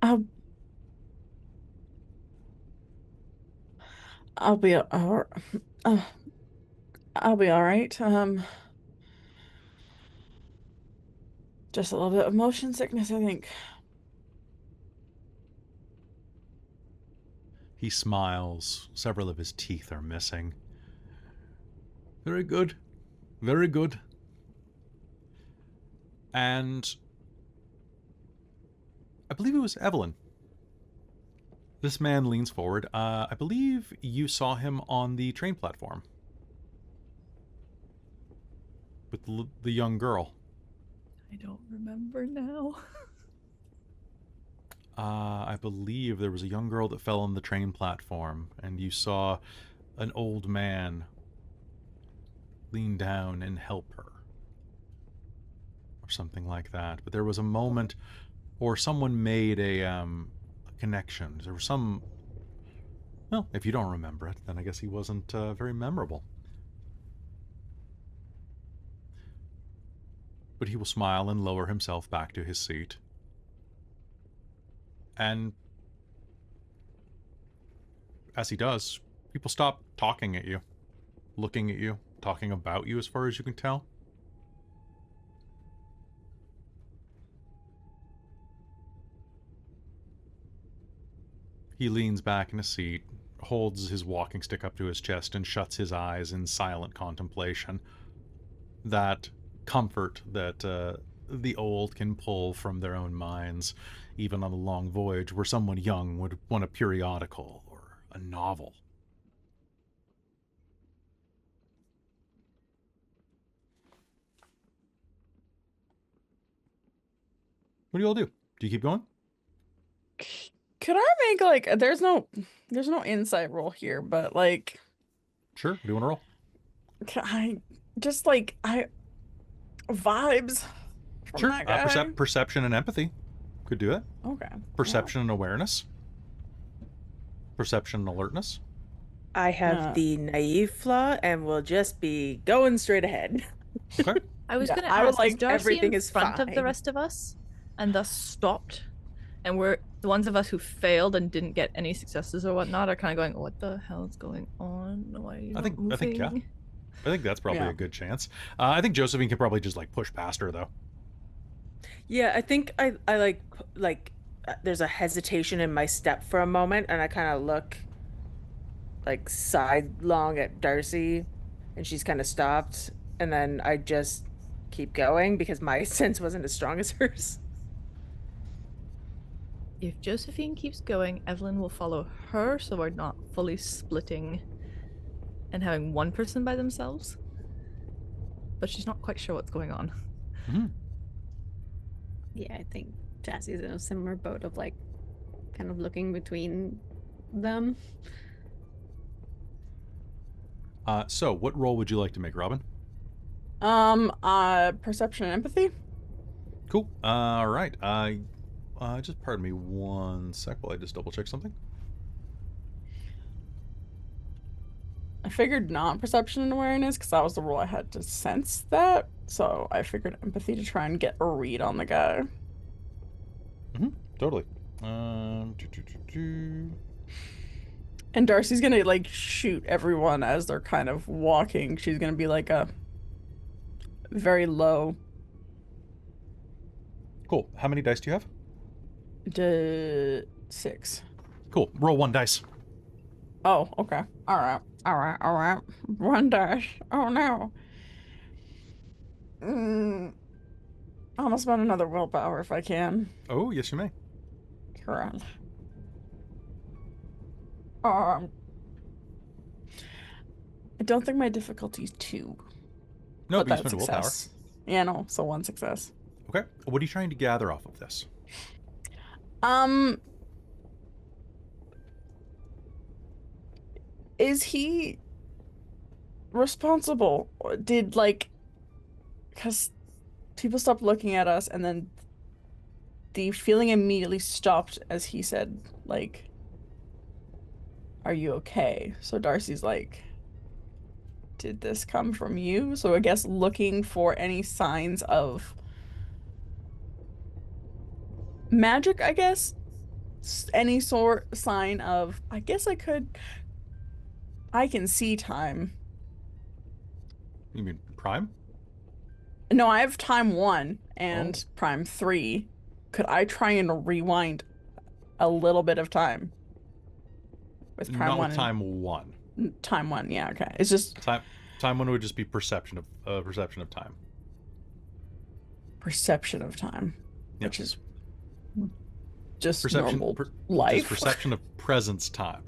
I'll be I'll be all right. Just a little bit of motion sickness, I think. He smiles. Several of his teeth are missing. Very good. Very good. And I believe it was Evelyn. This man leans forward. I believe you saw him on the train platform with the young girl. I don't remember now. I believe there was a young girl that fell on the train platform, and you saw an old man lean down and help her. Or something like that. But there was a moment, or someone made a connection. There was some... Well, if you don't remember it, then I guess he wasn't very memorable. But he will smile and lower himself back to his seat. And as he does, people stop talking at you, looking at you, talking about you as far as you can tell. He leans back in his seat, holds his walking stick up to his chest, and shuts his eyes in silent contemplation. That comfort that the old can pull from their own minds, even on a long voyage where someone young would want a periodical or a novel. What do you all do? Do you keep going? Could I make like there's no insight roll here, but like Sure, do you want to roll? can I just like vibes from Sure. that guy? Perception and empathy could do it. Okay. Perception and awareness. Perception and alertness. I have the naive flaw and will just be going straight ahead. Okay. I was Yeah, gonna I would ask, like is Darcie everything in is front of fine. the rest of us, and thus stopped, and we're the ones of us who failed and didn't get any successes or whatnot are kind of going, "What the hell is going on? Why are you not moving?" I think yeah. I think that's probably Yeah. a good chance. I think Josephine can probably just like push past her though. Yeah, I think I like there's a hesitation in my step for a moment, and I kind of look like sidelong at Darcie, and she's kind of stopped, and then I just keep going because my sense wasn't as strong as hers. If Josephine keeps going, Evelyn will follow her, so we're not fully splitting and having one person by themselves. But she's not quite sure what's going on. Mm-hmm. Yeah, I think Jassie's in a similar boat of like kind of looking between them. So what role would you like to make, Robin? Perception and empathy. Cool. All right. Just pardon me 1 sec while I just double check something. I figured not perception and awareness because that was the role I had to sense that. So I figured empathy to try and get a read on the guy. Mm-hmm. Totally. And Darcie's gonna like shoot everyone as they're kind of walking. She's gonna be like a very low. Cool. How many dice do you have? 6. Cool. Roll 1 dice. Oh, okay. All right. 1 dice. Oh no. I'm gonna spend another willpower if I can. Oh, yes, you may. Correct. I don't think my difficulty is 2. No, but you that's spend a willpower. success. Yeah, no, so 1 success. Okay. What are you trying to gather off of this? Is he responsible? Or did like, because people stopped looking at us and then the feeling immediately stopped as he said, like, are you okay? So Darcie's like, did this come from you? So I guess looking for any signs of magic, I guess. Any sort sign of, I guess I can see time. You mean Prime? No, I have time 1 and prime 3. Could I try and rewind a little bit of time? With prime Not 1. with time 1. Time 1, yeah, okay. It's just Time 1 would just be perception of time. perception of time, Yep. which is just Perception, normal just life. perception of present time.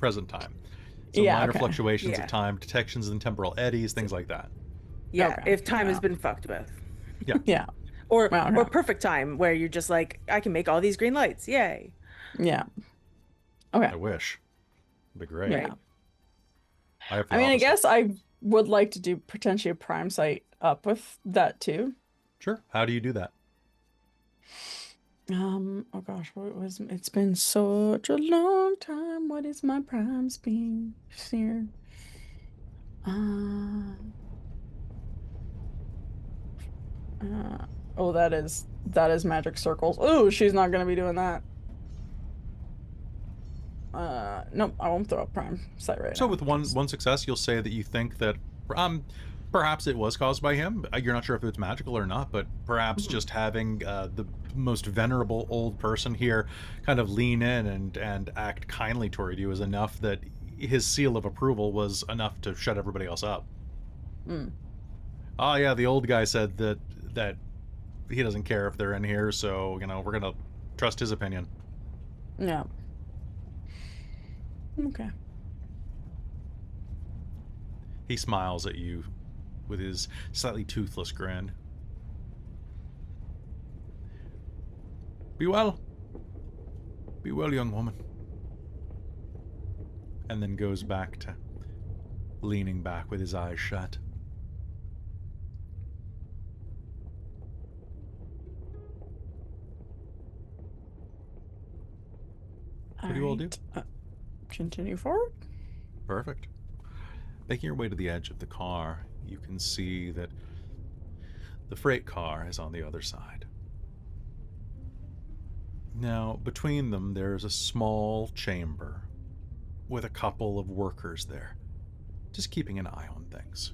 So Yeah, minor okay. fluctuations Yeah. of time, detections in temporal eddies, things like that. Yeah, Okay, if time has yeah. been fucked with. Yeah, Or Wow, no. or perfect time where you're just like, I can make all these green lights. Yay. yeah. Okay. I wish. It'd be great. Yeah. I have the I mean, I opposite. guess I would like to do potentially a prime sight up with that too. Sure. How do you do that? Oh gosh, what was it's been such a long time. What is my prime speed here? Oh, that is magic circles. Oh, she's not gonna be doing that. Nope, I won't throw up prime sight right So now. with one success, you'll say that you think that perhaps it was caused by him. You're not sure if it's magical or not, but perhaps just having the most venerable old person here kind of lean in and act kindly toward you is enough that his seal of approval was enough to shut everybody else up. Oh yeah, the old guy said that he doesn't care if they're in here, so we're gonna trust his opinion. Yeah. Okay. He smiles at you with his slightly toothless grin. Be well, young woman. And then goes back to leaning back with his eyes shut. What do you all do? Continue forward. Perfect. Making your way to the edge of the car, you can see that the freight car is on the other side. Now, between them, there's a small chamber with a couple of workers there, just keeping an eye on things.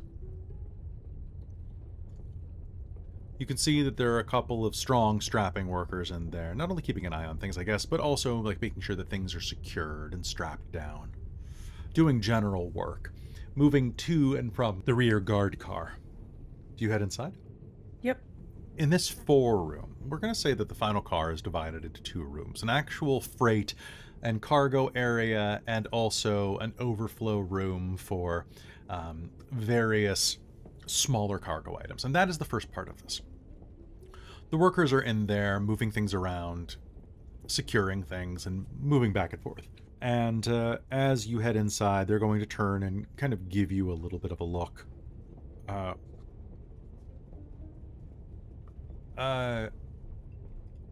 You can see that there are a couple of strong, strapping workers in there, not only keeping an eye on things, I guess, but also like making sure that things are secured and strapped down, doing general work, moving to and from the rear guard car. Do you head inside? Yep. In this 4-room, we're going to say that the final car is divided into 2 rooms, an actual freight and cargo area, and also an overflow room for various smaller cargo items. And that is the first part of this. The workers are in there moving things around, securing things, and moving back and forth. And as you head inside, they're going to turn and kind of give you a little bit of a look.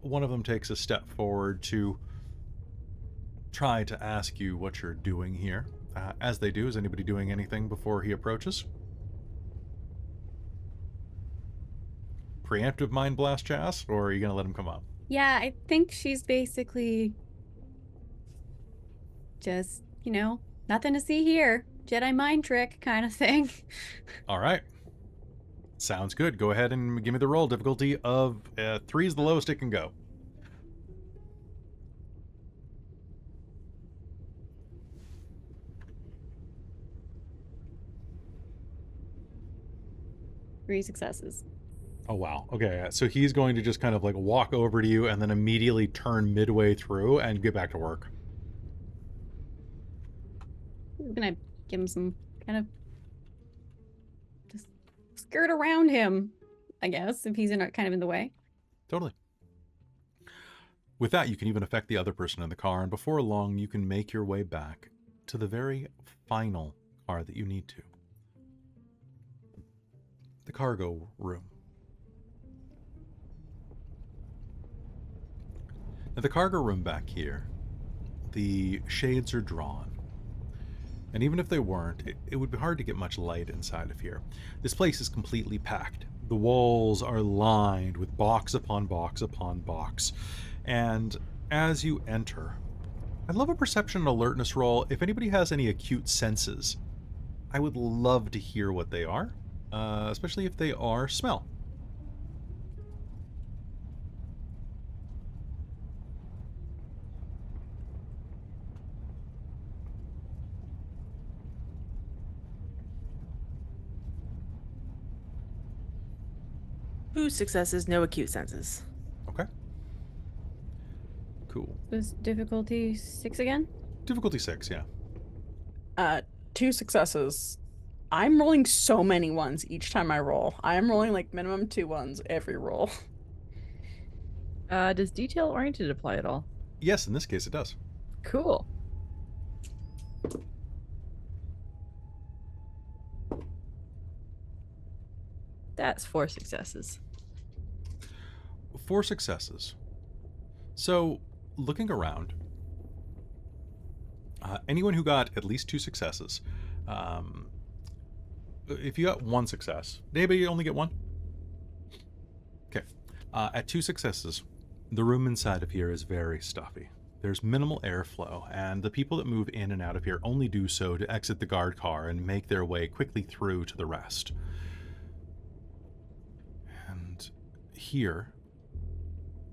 One of them takes a step forward to try to ask you what you're doing here. As they do, is anybody doing anything before he approaches? Preemptive mind blast, Chas, or are you going to let him come up? Yeah, I think she's basically just, nothing to see here. Jedi mind trick kind of thing. All right. Sounds good. Go ahead and give me the roll. Difficulty of 3 is the lowest it can go. Three successes. Oh, wow. Okay, so he's going to just kind of like walk over to you and then immediately turn midway through and get back to work. I'm gonna give him some kind of just skirt around him, I guess, if he's kind of in the way. Totally. With that, you can even affect the other person in the car, and before long, you can make your way back to the very final car that you need to. The cargo room. Now, the cargo room back here, the shades are drawn. And even if they weren't, it would be hard to get much light inside of here. This place is completely packed. The walls are lined with box upon box upon box. And as you enter, I'd love a perception and alertness roll. If anybody has any acute senses, I would love to hear what they are, especially if they are smell. Two successes, no acute senses. Okay. Cool. Was difficulty 6 again? Difficulty 6, yeah. 2 successes. I'm rolling so many ones each time I roll. I am rolling like minimum 2 ones every roll. Does detail oriented apply at all? Yes, in this case it does. Cool. That's 4 successes. 4 successes. So, looking around, anyone who got at least 2 successes, if you got 1 success, did anybody only get 1? Okay. At 2 successes, the room inside of here is very stuffy. There's minimal airflow, and the people that move in and out of here only do so to exit the guard car and make their way quickly through to the rest. And here,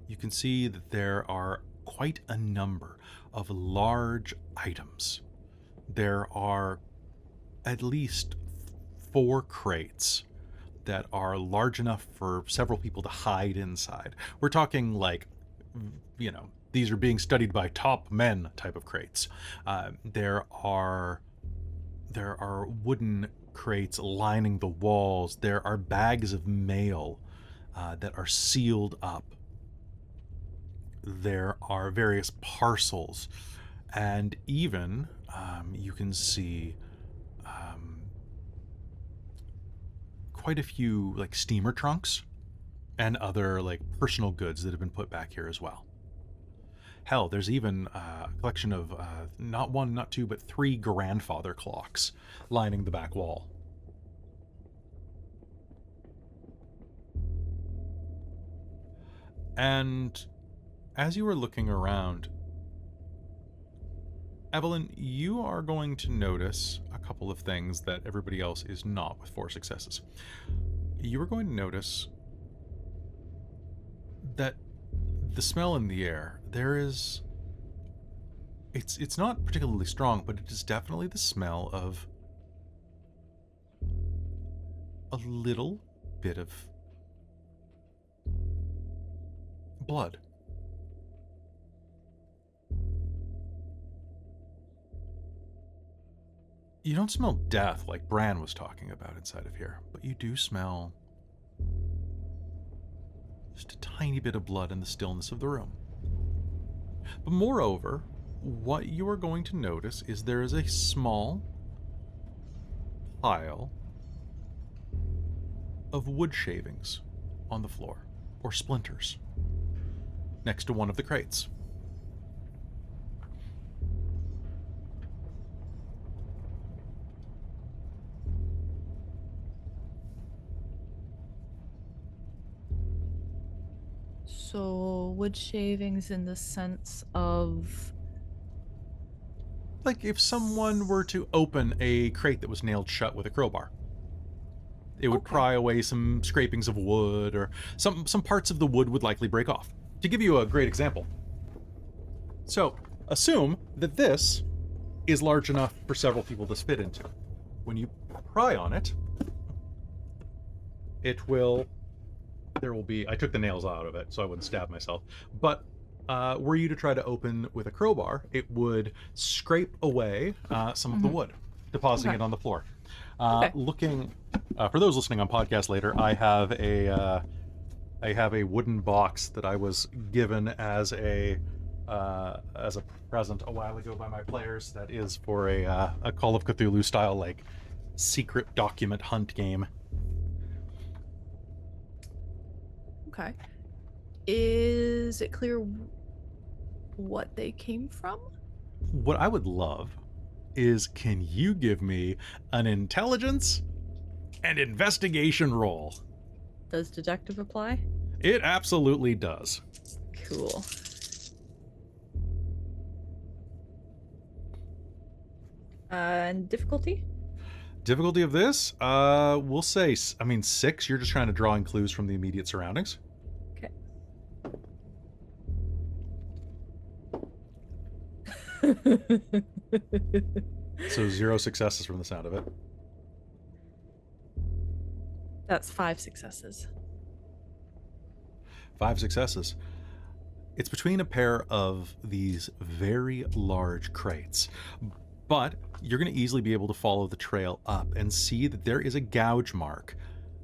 you can see that there are quite a number of large items. There are at least 4 crates that are large enough for several people to hide inside. We're talking like, these are being studied by top men type of crates. There are wooden crates lining the walls. There are bags of mail that are sealed up. There are various parcels, and even you can see quite a few like steamer trunks and other like personal goods that have been put back here as well. Hell, there's even a collection of not 1, not 2, but 3 grandfather clocks lining the back wall. And as you are looking around, Evelyn, you are going to notice a couple of things that everybody else is not with 4 successes. You are going to notice that the smell in the air, it's not particularly strong, but it is definitely the smell of a little bit of blood. You don't smell death like Bran was talking about inside of here, but you do smell just a tiny bit of blood in the stillness of the room. But moreover, what you are going to notice is there is a small pile of wood shavings on the floor, or splinters, next to one of the crates. So, wood shavings in the sense of... Like if someone were to open a crate that was nailed shut with a crowbar. It would pry away some scrapings of wood, or some parts of the wood would likely break off. To give you a great example. So, assume that this is large enough for several people to fit into. When you pry on it, there will be, I took the nails out of it so I wouldn't stab myself, but were you to try to open with a crowbar, it would scrape away some of the wood, depositing it on the floor. Looking, for those listening on podcast later, I have a wooden box that I was given as a present a while ago by my players. That is for a Call of Cthulhu style, like, secret document hunt game. Okay. Is it clear what they came from? What I would love is, can you give me an intelligence and investigation roll? Does detective apply? It absolutely does. Cool. And difficulty? Difficulty of this? We'll say, 6. You're just trying to draw in clues from the immediate surroundings. Okay. So 0 successes from the sound of it. That's 5 successes. 5 successes. It's between a pair of these very large crates, but you're going to easily be able to follow the trail up and see that there is a gouge mark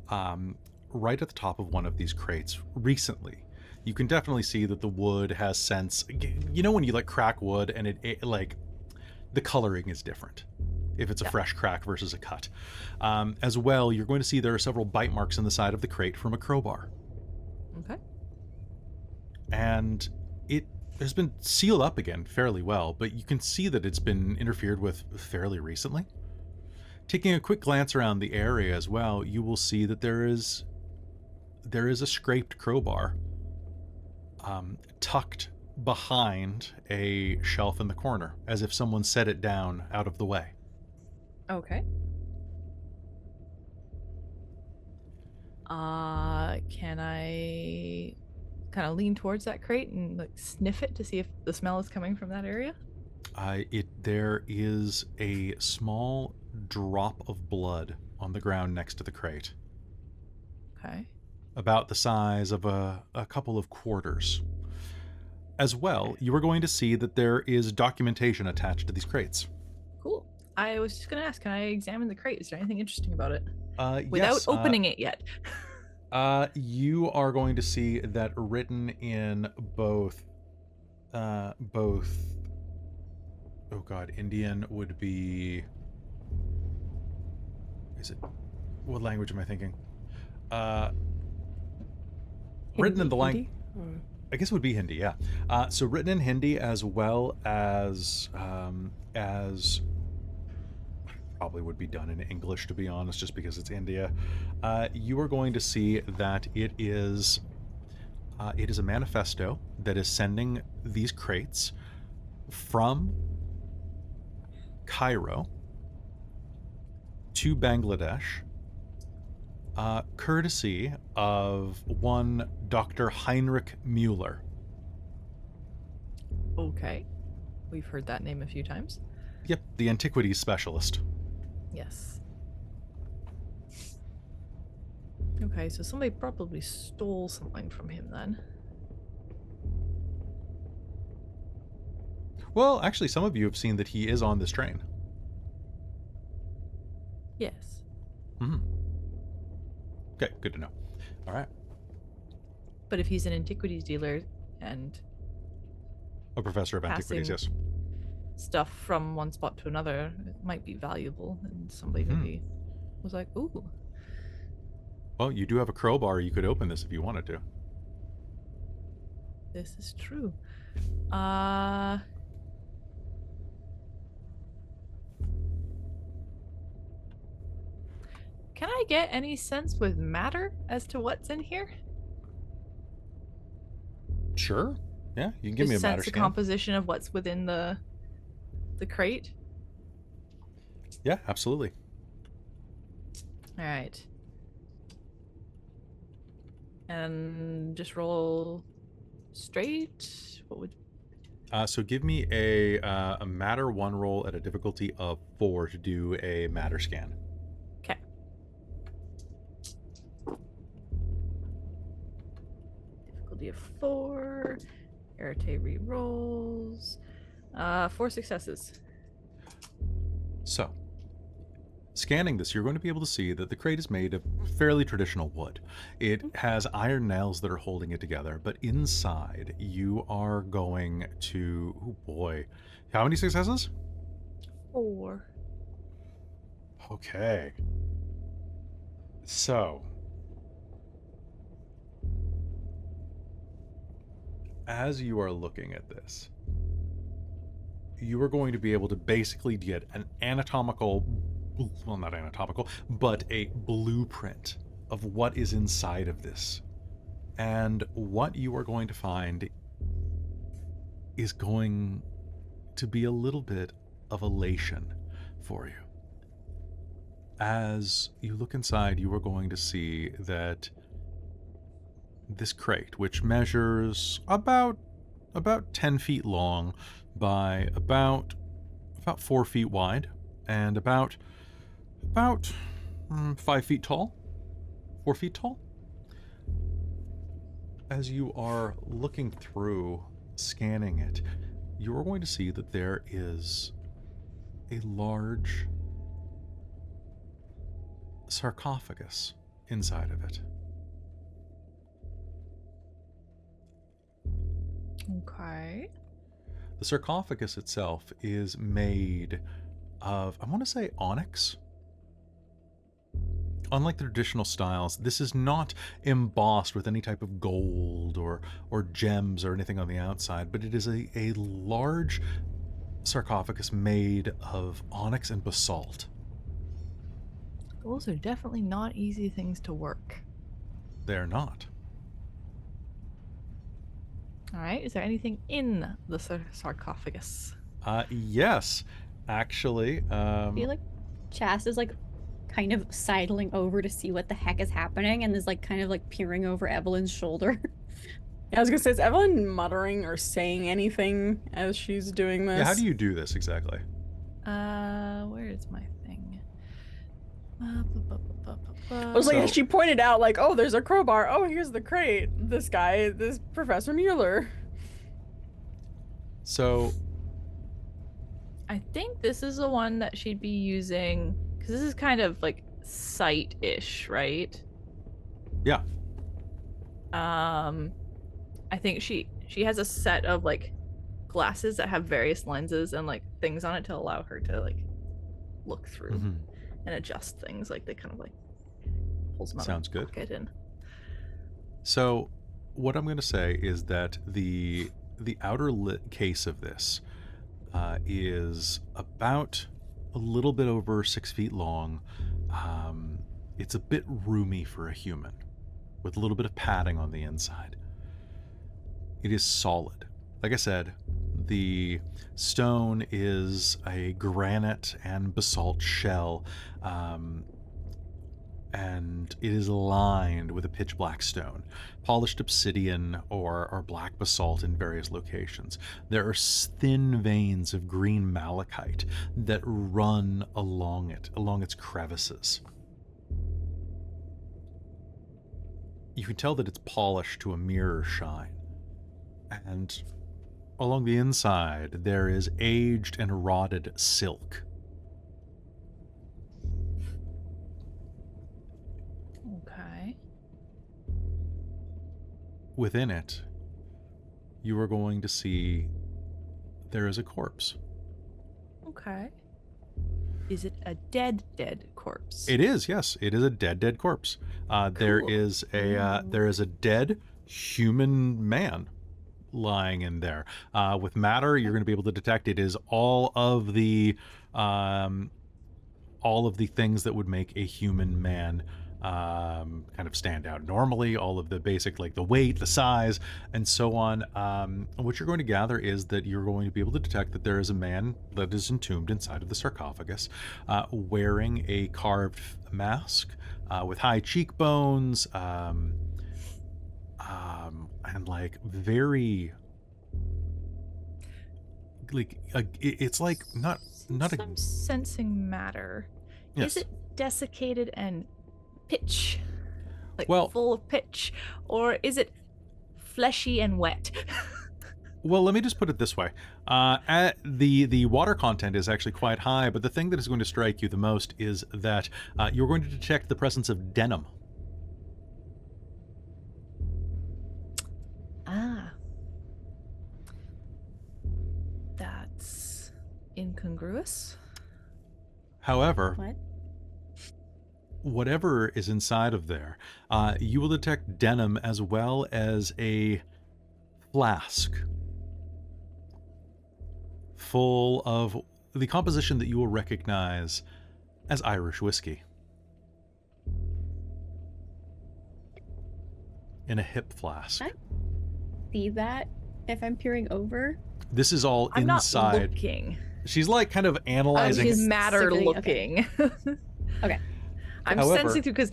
right at the top of one of these crates recently. You can definitely see that the wood has since, you know, when you like crack wood and it like the coloring is different if it's a fresh crack versus a cut. As well, you're going to see there are several bite marks in the side of the crate from a crowbar. Okay. And it has been sealed up again fairly well, but you can see that it's been interfered with fairly recently. Taking a quick glance around the area as well, you will see that there is a scraped crowbar tucked behind a shelf in the corner, as if someone set it down out of the way. Okay. Can I kind of lean towards that crate and like sniff it to see if the smell is coming from that area? There is a small drop of blood on the ground next to the crate. Okay. About the size of a couple of quarters. As well, you are going to see that there is documentation attached to these crates. Cool. I was just going to ask, can I examine the crate? Is there anything interesting about it? Without opening it yet. You are going to see that written in both, oh god, Indian would be, what language am I thinking? Written in the language, I guess it would be Hindi, yeah. So written in Hindi, as well as probably would be done in English, to be honest, just because it's India. You are going to see that it is a manifesto that is sending these crates from Cairo to Bangladesh, courtesy of one Dr. Heinrich Müller. Okay. We've heard that name a few times. Yep, the antiquities specialist. Yes. Okay, so somebody probably stole something from him then. Well, actually, some of you have seen that he is on this train. Yes. Hmm. Okay, good to know. All right. But if he's an antiquities dealer and A professor of antiquities, yes. passing stuff from one spot to another, it might be valuable. And somebody Mhm. maybe was like, ooh. Well, you do have a crowbar. You could open this if you wanted to. This is true. Can I get any sense with matter as to what's in here? Sure. Yeah, you can give me a Just matter sense the scan. composition of what's within the crate. Yeah, absolutely. All right. And just roll straight. What would? So give me a matter 1 roll at a difficulty of 4 to do a matter scan. Okay. Difficulty of 4. Rattray re-rolls. 4 successes. So, scanning this, you're going to be able to see that the crate is made of fairly traditional wood. It has iron nails that are holding it together, but inside you are going to... Oh boy. How many successes? 4. Okay. So, as you are looking at this, you are going to be able to basically get an anatomical, well, not anatomical, but a blueprint of what is inside of this. And what you are going to find is going to be a little bit of elation for you. As you look inside, you are going to see that this crate, which measures about 10 feet long by about 4 feet wide and about 5 feet tall, 4 feet tall. As you are looking through, scanning it, you are going to see that there is a large sarcophagus inside of it. Okay. The sarcophagus itself is made of, I want to say, onyx. Unlike the traditional styles, this is not embossed with any type of gold or gems or anything on the outside, but it is a large sarcophagus made of onyx and basalt. Those are definitely not easy things to work. They're not. All right. Is there anything in the sarcophagus? Yes, actually. I feel like Chast is like kind of sidling over to see what the heck is happening and is like kind of like peering over Evelyn's shoulder. Yeah, I was gonna say, is Evelyn muttering or saying anything as she's doing this? Yeah, how do you do this exactly? Where is my thing? I was like, So- she pointed out, like, oh, there's a crowbar. Oh, here's the crate. This guy, this Professor Mueller. So, I think this is the one that she'd be using because this is kind of like sight-ish, right? yeah. I think she has a set of like glasses that have various lenses and like things on it to allow her to like look through Mhm. and adjust things. Like they kind of like pulls them out Sounds of the good. pocket and So, what I'm going to say is that the outer case of this is about a little bit over 6 feet long. It's a bit roomy for a human, with a little bit of padding on the inside. It is solid. Like I said, the stone is a granite and basalt shell, and it is lined with a pitch black stone, polished obsidian or black basalt in various locations. There are thin veins of green malachite that run along its crevices. You can tell that it's polished to a mirror shine. And along the inside, there is aged and rotted silk. within it, you are going to see there is a corpse. Okay. Is it a dead corpse? It is, yes. It is a dead corpse. There Cool. is a dead human man lying in there. With matter, you're going to be able to detect it is all of the things that would make a human man kind of stand out normally, all of the basic, like the weight, the size, and so on. What you're going to gather is that you're going to be able to detect that there is a man that is entombed inside of the sarcophagus, wearing a carved mask, with high cheekbones, and like very, like it's like not Since I'm sensing matter. Yes. Is it desiccated and pitch, like Well, full of pitch, or is it fleshy and wet? Well, let me just put it this way. The water content is actually quite high, but the thing that is going to strike you the most is that you're going to detect the presence of denim. Ah. That's incongruous. However, What? whatever is inside of there, you will detect denim as well as a flask full of the composition that you will recognize as Irish whiskey. In a hip flask. Can I see that if I'm peering over? This is all I'm not inside. looking. She's like kind of analyzing. She's matter Sickling, looking. Okay. I'm However- sensing through, because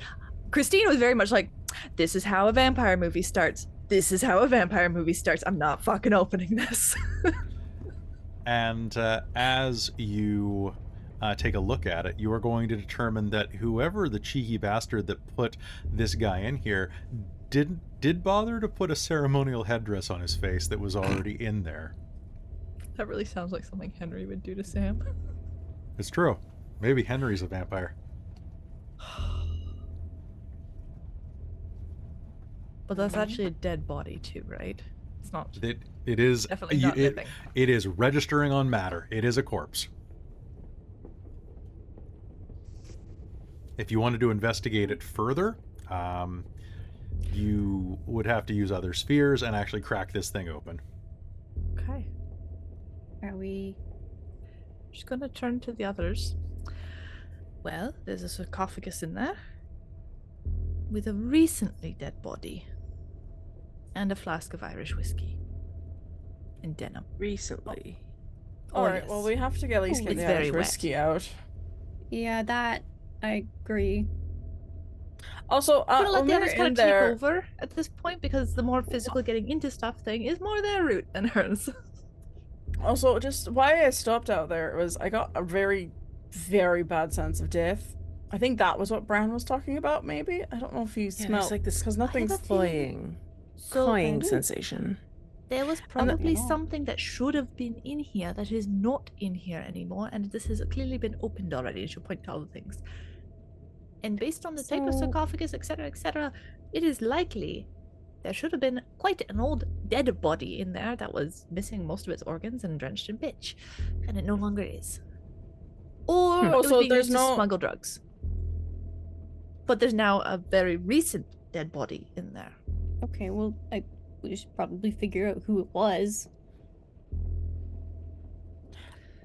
Christine was very much like, this is how a vampire movie starts. This is how a vampire movie starts. I'm not fucking opening this. And as you take a look at it, you are going to determine that whoever the cheeky bastard that put this guy in here did bother to put a ceremonial headdress on his face that was already in there. That really sounds like something Henry would do to Sam. It's true. Maybe Henry's a vampire. But that's actually a dead body too, right? It's not It is definitely not living. it is registering on matter. It is a corpse. If you wanted to investigate it further, you would have to use other spheres and actually crack this thing open. Okay. Are we? Just gonna turn to the others. Well, there's a sarcophagus in there with a recently dead body and a flask of Irish whiskey and denim. Recently. Oh, Alright, yes. well, we have to at least Ooh, get it's the very Irish wet. whiskey out. Yeah, that I agree. Also, I'm gonna let when the we others were kind in of take there, over at this point, because the more physical getting into stuff thing is more their route than hers. also, just why I stopped out there was I got a very, very bad sense of death. I think that was what Bran was talking about, maybe? I don't know if you Yeah, smelled, there's like this because nothing's... a feeling- cloying, So cloying ooh, sensation. there was And probably the- something that should have been in here that is not in here anymore, and this has clearly been opened already, and she'll point to all the things. And based on the type of So- sarcophagus, etc., it is likely there should have been quite an old dead body in there that was missing most of its organs and drenched in pitch, and it no longer is. Or it was Also, being there's used to no- smuggle drugs. But there's now a very recent dead body in there. Okay, well, we should probably figure out who it was.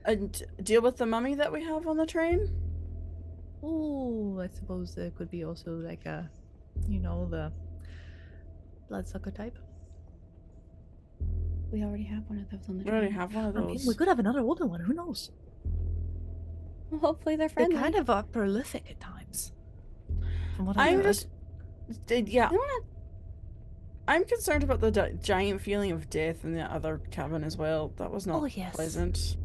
And deal with the mummy that we have on the train? Oh, I suppose there could be also like a, the bloodsucker type. We already have one of those on the We already train. have one of I mean, those. we could have another older one. Who knows? Well, hopefully they're They friendly. kind of are prolific at times. From what I've I'm heard. just... Yeah. I wanna- I'm concerned about the giant feeling of death in the other cabin as well. That was not Oh, yes. pleasant.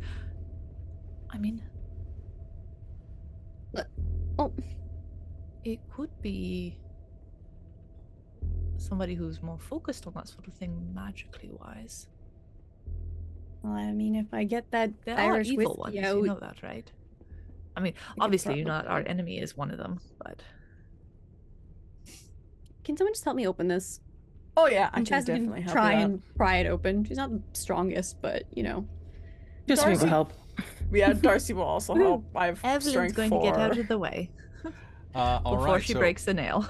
I mean, Oh, it could be somebody who's more focused on that sort of thing, magically wise. well, I mean, if I get that There Irish are evil whiskey ones, out, you know that, right? I mean, could obviously, not our probably- enemy is one of them, but can someone just help me open this? Oh yeah, I And can Chastity definitely can help try you out. and pry it open. She's not the strongest, but Just me will Darcie- help. Yeah, Darcie will also help. I have Evelyn's strength going 4. to get out of the way All before right, she so breaks a nail.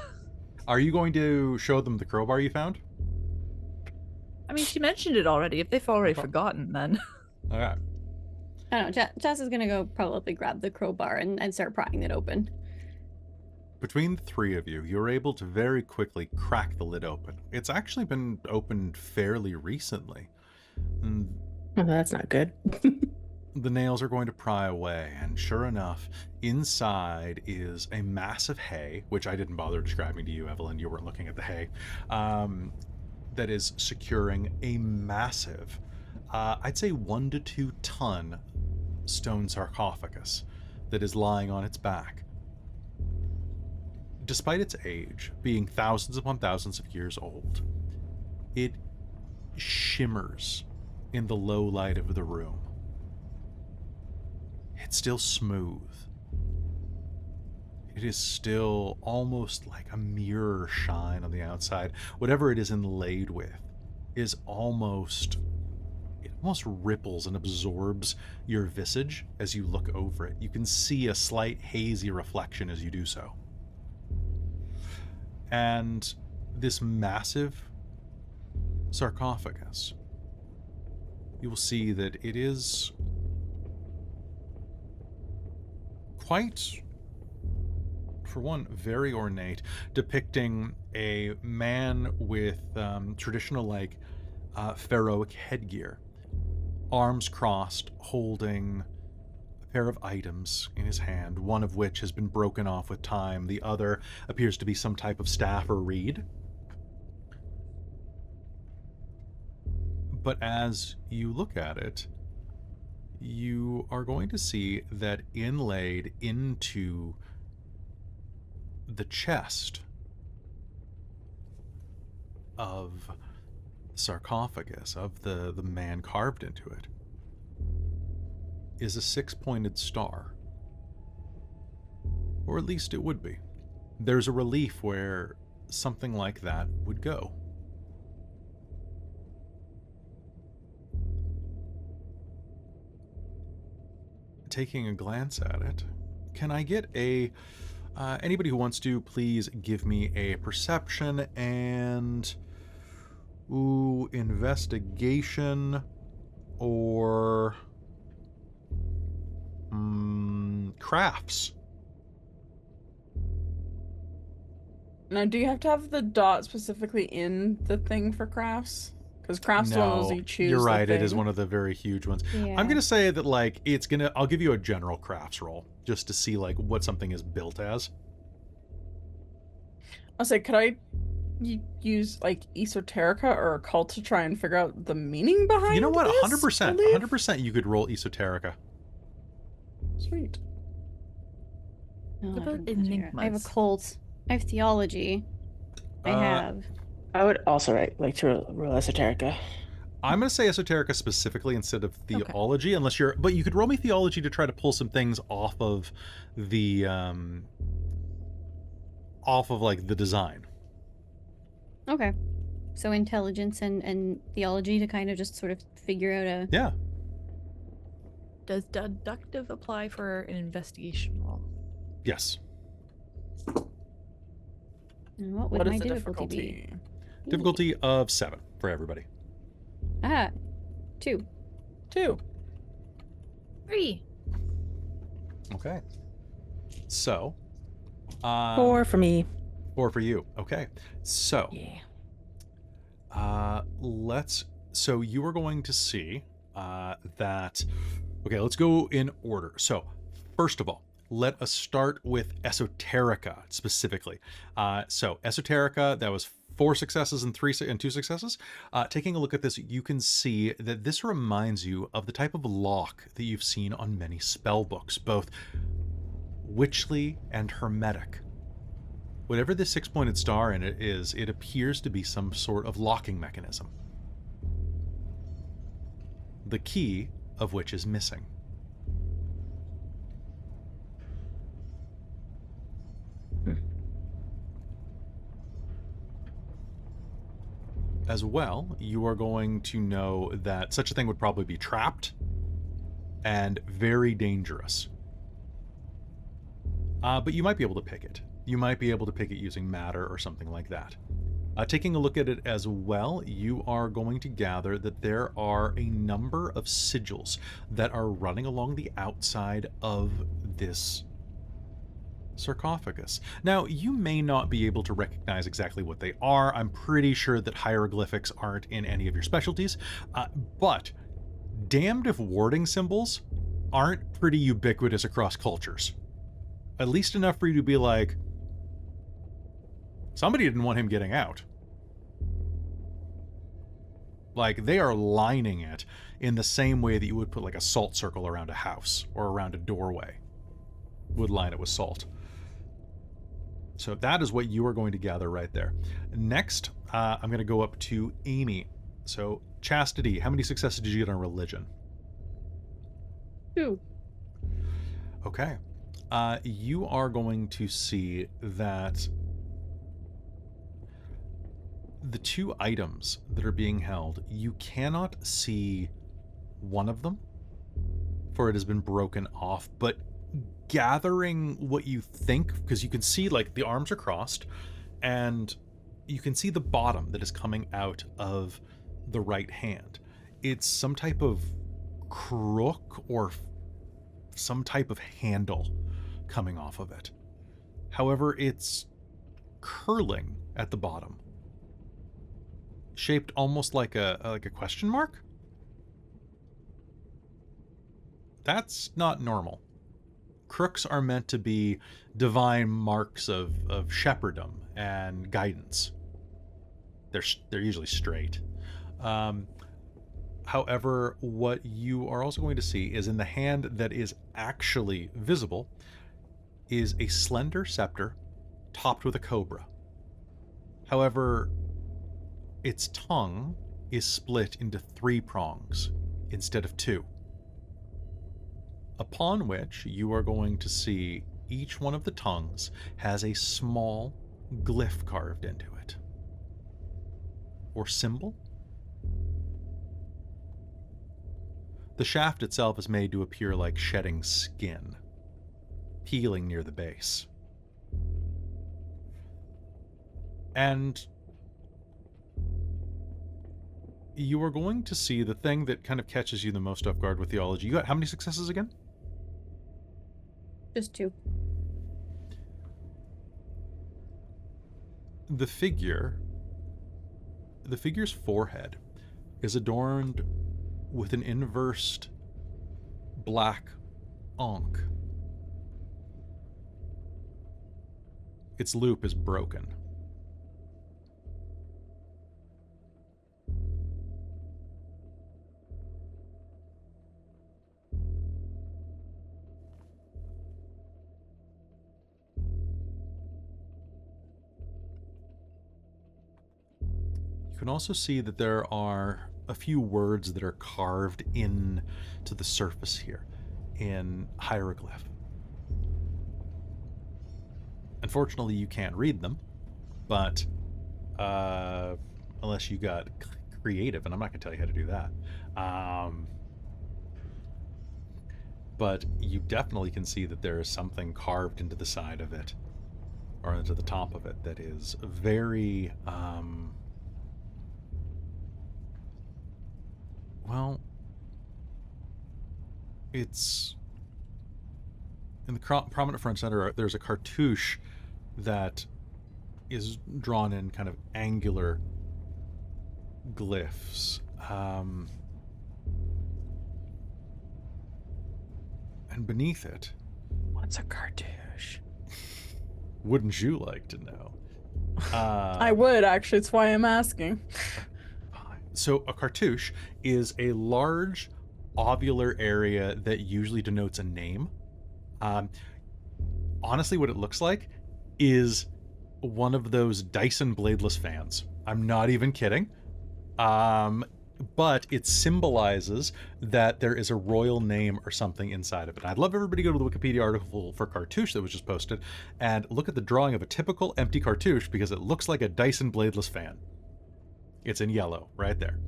are you going to show them the crowbar you found? I mean, she mentioned it already. If they've already Okay. forgotten, then. Okay. I don't know. Jess is gonna go probably grab the crowbar and start prying it open. Between the three of you, you're able to very quickly crack the lid open. It's actually been opened fairly recently. And Oh, that's not good. the nails are going to pry away, and sure enough, inside is a massive hay, which I didn't bother describing to you, Evelyn. You weren't looking at the hay. That is securing a massive, I'd say 1 to 2 ton stone sarcophagus that is lying on its back. Despite its age, being thousands upon thousands of years old, it shimmers in the low light of the room. It's still smooth. It is still almost like a mirror shine on the outside. Whatever it is inlaid with is almost ripples and absorbs your visage as you look over it. You can see a slight hazy reflection as you do so. And this massive sarcophagus, you will see that it is quite, for one, very ornate, depicting a man with traditional, like, pharaohic headgear, arms crossed, holding a pair of items in his hand, one of which has been broken off with time. The other appears to be some type of staff or reed. But as you look at it, you are going to see that inlaid into the chest of sarcophagus, of the man carved into it, is a 6-pointed star. Or at least it would be. There's a relief where something like that would go. Taking a glance at it, can I get a... anybody who wants to, please give me a perception and... investigation or... crafts. Now, do you have to have the dot specifically in the thing for crafts? Because crafts one of those you choose. You're right. the It is thing. one of the very huge ones. Yeah. I'm gonna say that, like, I'll give you a general crafts roll just to see, like, what something is built as. I'll say, could I use like esoterica or occult to try and figure out the meaning behind? You know what? this 100%. belief? 100%. You could roll esoterica. Sweet. No, What I about don't know. I have enigmas? occult. I have theology. I have. I would also like to roll esoterica. I'm gonna say esoterica specifically instead of theology, unless you're. But you could roll me theology to try to pull some things off of the like the design. Okay. So intelligence and theology to kind of just sort of figure out a. Yeah. Does deductive apply for an investigation roll? Yes. And what would What my is the difficulty be? difficulty? Difficulty of 7 for everybody. 2. 2. 3. Okay. So. 4 for me. 4 for you. Okay. So. Yeah. So you are going to see that. Okay, let's go in order. So, first of all, let us start with esoterica specifically. So esoterica, that was 4 successes and 2 successes. Taking a look at this, you can see that this reminds you of the type of lock that you've seen on many spell books, both witchly and hermetic. Whatever this 6-pointed star in it is, it appears to be some sort of locking mechanism, the key of which is missing. as well, you are going to know that such a thing would probably be trapped and very dangerous. But you might be able to pick it. You might be able to pick it using matter or something like that. Taking a look at it as well, you are going to gather that there are a number of sigils that are running along the outside of this sarcophagus. Now, you may not be able to recognize exactly what they are. I'm pretty sure that hieroglyphics aren't in any of your specialties, but damned if warding symbols aren't pretty ubiquitous across cultures. At least enough for you to be like, somebody didn't want him getting out. Like, they are lining it in the same way that you would put like a salt circle around a house or around a doorway. Would line it with salt. So that is what you are going to gather right there. Next, I'm going to go up to Amy. So, Chastity, how many successes did you get on religion? 2. Okay. You are going to see that the 2 items that are being held, you cannot see one of them, for it has been broken off, but gathering what you think, because you can see like the arms are crossed and you can see the bottom that is coming out of the right hand. It's some type of crook or some type of handle coming off of it. However, it's curling at the bottom, shaped almost like a question mark. That's not normal. Crooks are meant to be divine marks of shepherdom and guidance. They're usually straight. However, what you are also going to see is in the hand that is actually visible is a slender scepter topped with a cobra. However, its tongue is split into 3 prongs instead of 2. Upon which you are going to see each one of the tongues has a small glyph carved into it. Or symbol? The shaft itself is made to appear like shedding skin, peeling near the base. And you are going to see the thing that kind of catches you the most off guard with theology. You got how many successes again? Just 2. The figure's forehead is adorned with an inversed black ankh. Its loop is broken. You can also see that there are a few words that are carved in to the surface here in hieroglyph. Unfortunately, you can't read them, but unless you got creative, and I'm not going to tell you how to do that. But you definitely can see that there is something carved into the side of it, or into the top of it, that is very, well, it's in the prominent front center. There's a cartouche that is drawn in kind of angular glyphs. And beneath it, What's a cartouche? wouldn't you like to know? I would, actually. It's why I'm asking. So a cartouche is a large ovular area that usually denotes a name. Honestly, what it looks like is one of those Dyson bladeless fans. I'm not even kidding. But it symbolizes that there is a royal name or something inside of it. I'd love everybody to go to the Wikipedia article for cartouche that was just posted and look at the drawing of a typical empty cartouche, because it looks like a Dyson bladeless fan. It's in yellow, right there.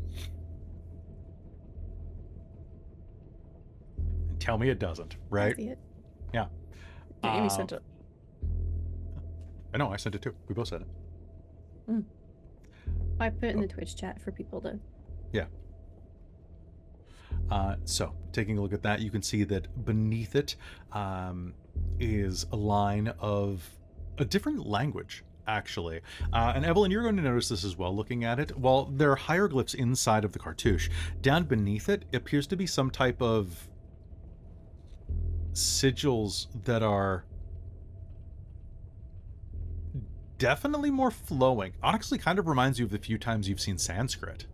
And tell me it doesn't, I right? see it. Yeah. Yeah, Amy sent it. I know, I sent it too. We both said it. I put it in the Twitch chat for people to. Yeah. So, taking a look at that, you can see that beneath it is a line of a different language, actually. And Evelyn, you're going to notice this as well, looking at it. Well, there are hieroglyphs inside of the cartouche. Down beneath it appears to be some type of sigils that are definitely more flowing. Honestly, kind of reminds you of the few times you've seen Sanskrit.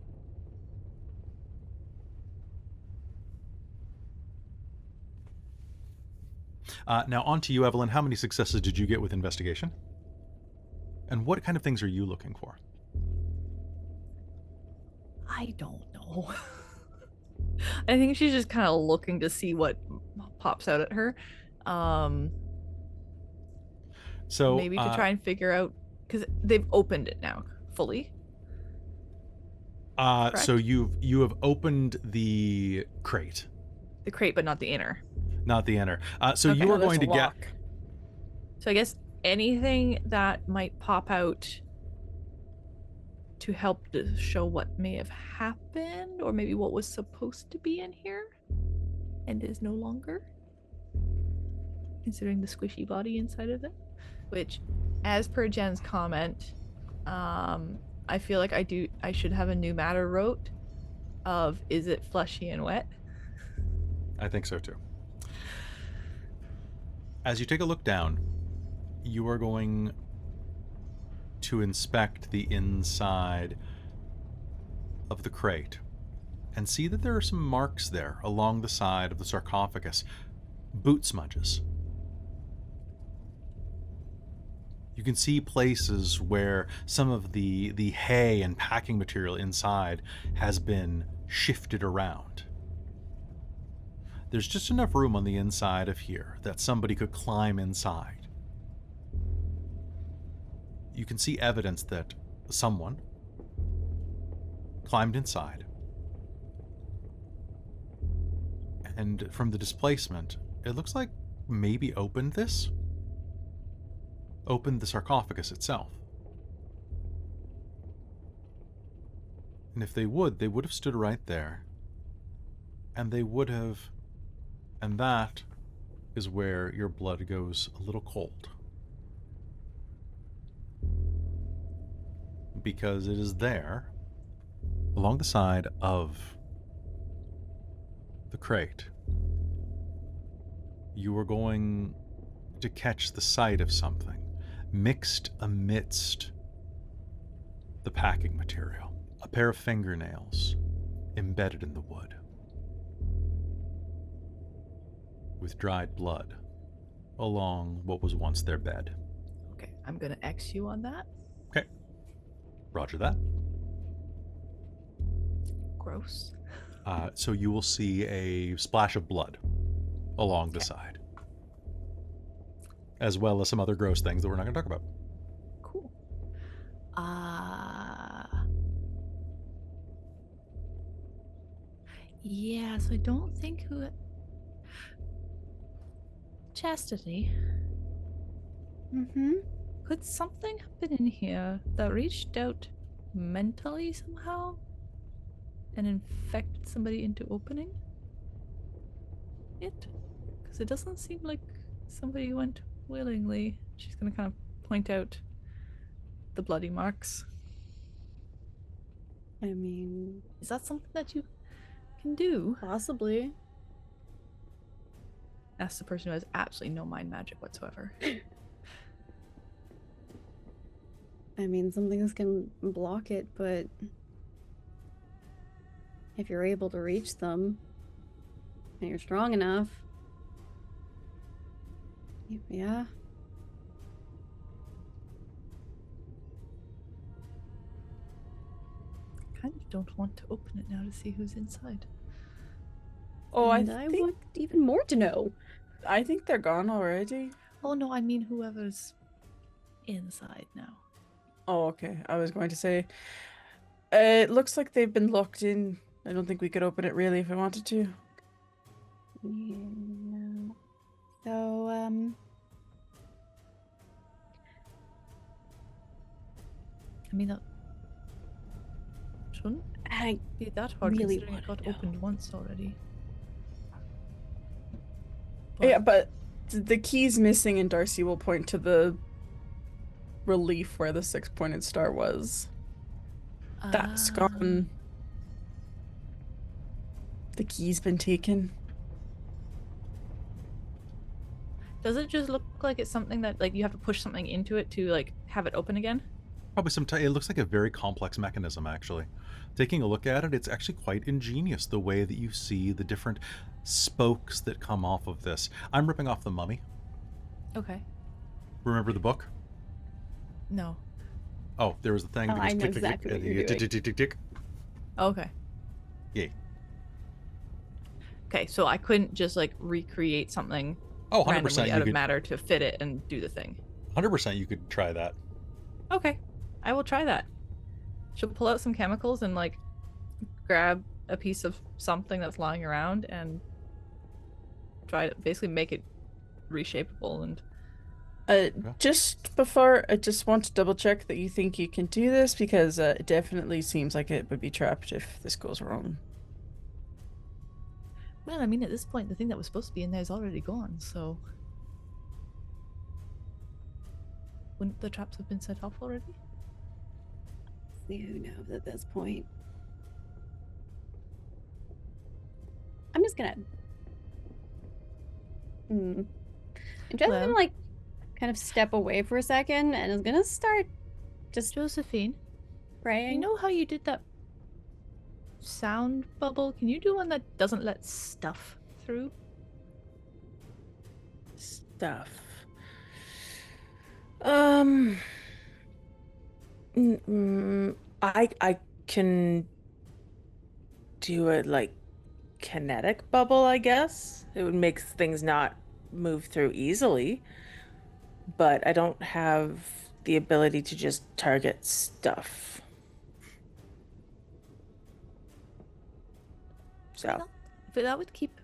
Now, on to you, Evelyn. How many successes did you get with investigation? And what kind of things are you looking for? I don't know. I think she's just kind of looking to see what pops out at her. So Maybe to try and figure out, because they've opened it now fully. so you have opened the crate, The crate, but not the inner. not the inner. So Okay. you Oh, are there's going a to get. lock. So I guess anything that might pop out to help to show what may have happened, or maybe what was supposed to be in here and is no longer, considering the squishy body inside of it. Which, as per Jen's comment, I feel like I should have a new matter wrote of, is it fleshy and wet? I think so too. As you take a look down, you are going to inspect the inside of the crate and see that there are some marks there along the side of the sarcophagus. Boot smudges. You can see places where some of the hay and packing material inside has been shifted around. There's just enough room on the inside of here that somebody could climb inside. You can see evidence that someone climbed inside. And from the displacement, it looks like maybe opened this? Opened the sarcophagus itself. And if they would have stood right there. And they would have... And that is where your blood goes a little cold. Because it is there, along the side of the crate, you are going to catch the sight of something mixed amidst the packing material. A pair of fingernails embedded in the wood, with dried blood along what was once their bed. Okay, I'm gonna X you on that. Okay. Roger that. Gross. So you will see a splash of blood along the side, as well as some other gross things that we're not going to talk about. Cool. Yeah, so I don't think who... Chastity. Mm-hmm. Could something have been in here that reached out mentally somehow and infected somebody into opening it? Because it doesn't seem like somebody went willingly. She's gonna kind of point out the bloody marks. I mean, Is that something that you can do? possibly. Ask the person who has absolutely no mind magic whatsoever. I mean, some things can block it, but if you're able to reach them and you're strong enough, yeah. I kind of don't want to open it now to see who's inside. Oh, And I want even more to know. I think they're gone already. Oh no, I mean whoever's inside now. Oh, okay. I was going to say, It looks like they've been locked in. I don't think we could open it really if we wanted to. Yeah, no. So, I mean, that shouldn't I be that hard really considering it wanna got know. opened once already. Yeah, but the key's missing, and Darcie will point to the relief where the 6-pointed star was. That's gone. The key's been taken. Does it just look like it's something that like you have to push something into it to like have it open again? Probably it looks like a very complex mechanism, actually. Taking a look at it, it's actually quite ingenious, the way that you see the different spokes that come off of this. I'm ripping off the Mummy. Okay. Remember the book? No. Oh, there was the thing. Oh, that goes I know tick, tick, exactly tick, what you're tick, doing. tick, tick, tick, tick. Okay. Yay. Okay, so I couldn't just like recreate something Oh, 100% randomly out you of could. matter to fit it and do the thing. 100% you could try that. Okay, I will try that. She'll pull out some chemicals and like grab a piece of something that's lying around and try to basically make it reshapeable. And Just before, I just want to double check that you think you can do this, because it definitely seems like it would be trapped if this goes wrong. well, I mean, at this point, the thing that was supposed to be in there is already gone. So wouldn't the traps have been set off already? Who knows at this point? I'm just gonna. I'm just Well- gonna like kind of step away for a second and is gonna start just Josephine, praying. you know how you did that sound bubble? Can you do one that doesn't let stuff through? Stuff. I can do it like kinetic bubble, I guess. It would make things not move through easily. But I don't have the ability to just target stuff. So But that would keep.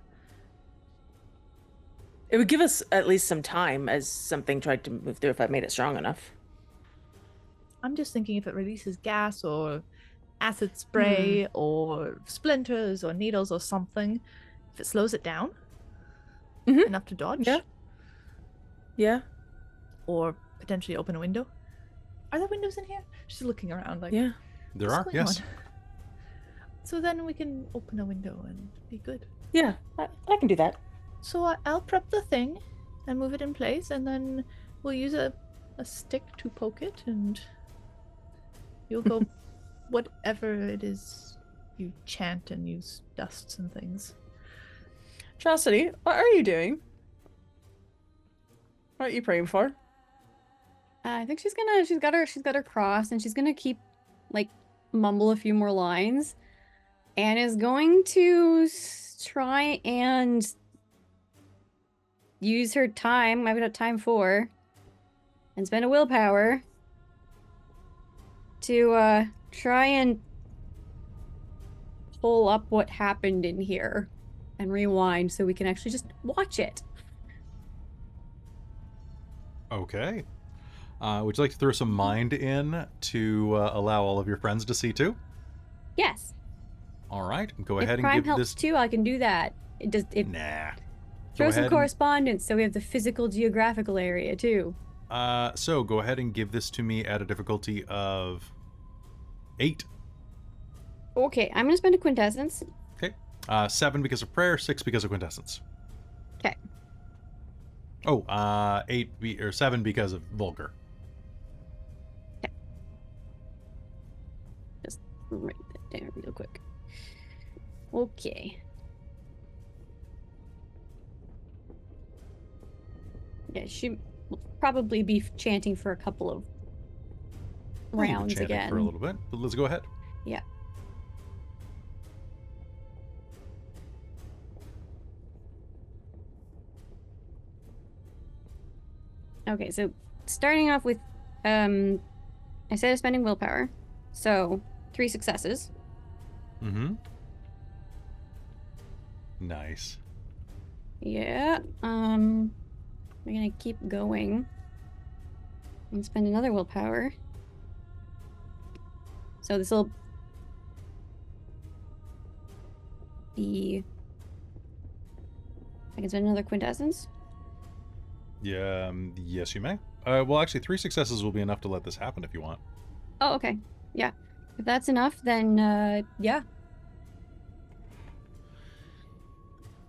it would give us at least some time as something tried to move through if I made it strong enough. I'm just thinking if it releases gas or acid spray or splinters or needles or something, if it slows it down Mhm. enough to dodge Yeah. Yeah. or potentially open a window. Are there windows in here? Just looking around like, Yeah. There what's are, going yes. on? So then we can open a window and be good. Yeah. I can do that. So I'll prep the thing and move it in place, and then we'll use a stick to poke it, and you'll go whatever it is you chant and use dusts and things. Chastity, what are you doing? What are you praying for? I think she's got her cross, and she's gonna keep like mumble a few more lines, and is going to try and use her time. I've got time for, and spend a willpower to try and pull up what happened in here and rewind so we can actually just watch it. Okay. Would you like to throw some mind in to allow all of your friends to see too? Yes. All right. Go If ahead and crime give helps this. too, I can do that. It does. It Nah. throw Go some ahead correspondence so we have the physical geographical area too. So go ahead and give this to me at a difficulty of 8. Okay, I'm gonna spend a quintessence. Okay. 7 because of prayer, 6 because of quintessence. Okay. Oh, 7 because of vulgar. Just write that down real quick. Okay. Yeah, she will probably be chanting for a couple of Well, you can rounds chant it again. for a little bit, but let's go ahead. Yeah. Okay, so starting off with, I said spending willpower. So 3 successes. Mm-hmm. Nice. Yeah. We're gonna keep going and spend another willpower. So this will be. I can spend another quintessence. Yeah. Yes, you may. Well, actually, 3 successes will be enough to let this happen if you want. Oh, okay. Yeah. If that's enough, then yeah.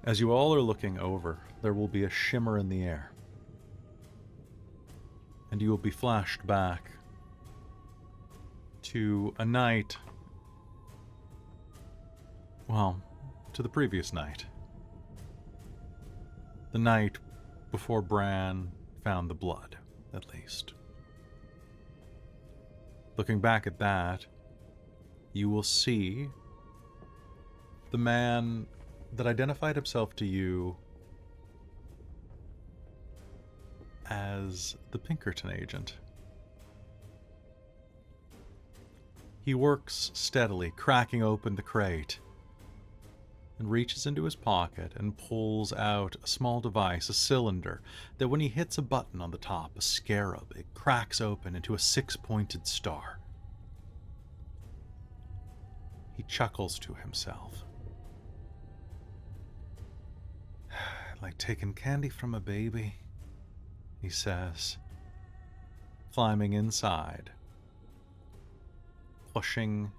As you all are looking over, there will be a shimmer in the air. And you will be flashed back to a night, well, to the previous night. The night before Bran found the blood, at least. Looking back at that, you will see the man that identified himself to you as the Pinkerton agent. He works steadily, cracking open the crate, and reaches into his pocket and pulls out a small device, a cylinder, that when he hits a button on the top, a scarab, it cracks open into a 6-pointed star. He chuckles to himself. Like taking candy from a baby, he says, climbing inside, pushing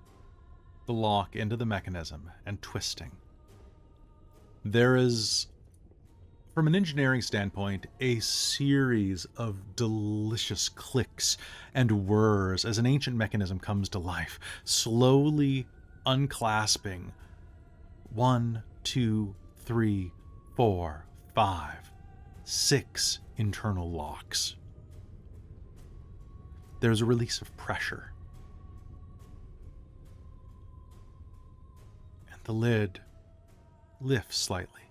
the lock into the mechanism and twisting. There is, from an engineering standpoint, a series of delicious clicks and whirs as an ancient mechanism comes to life, slowly unclasping 1, 2, 3, 4, 5, 6 internal locks. There's a release of pressure. And the lid lifts slightly.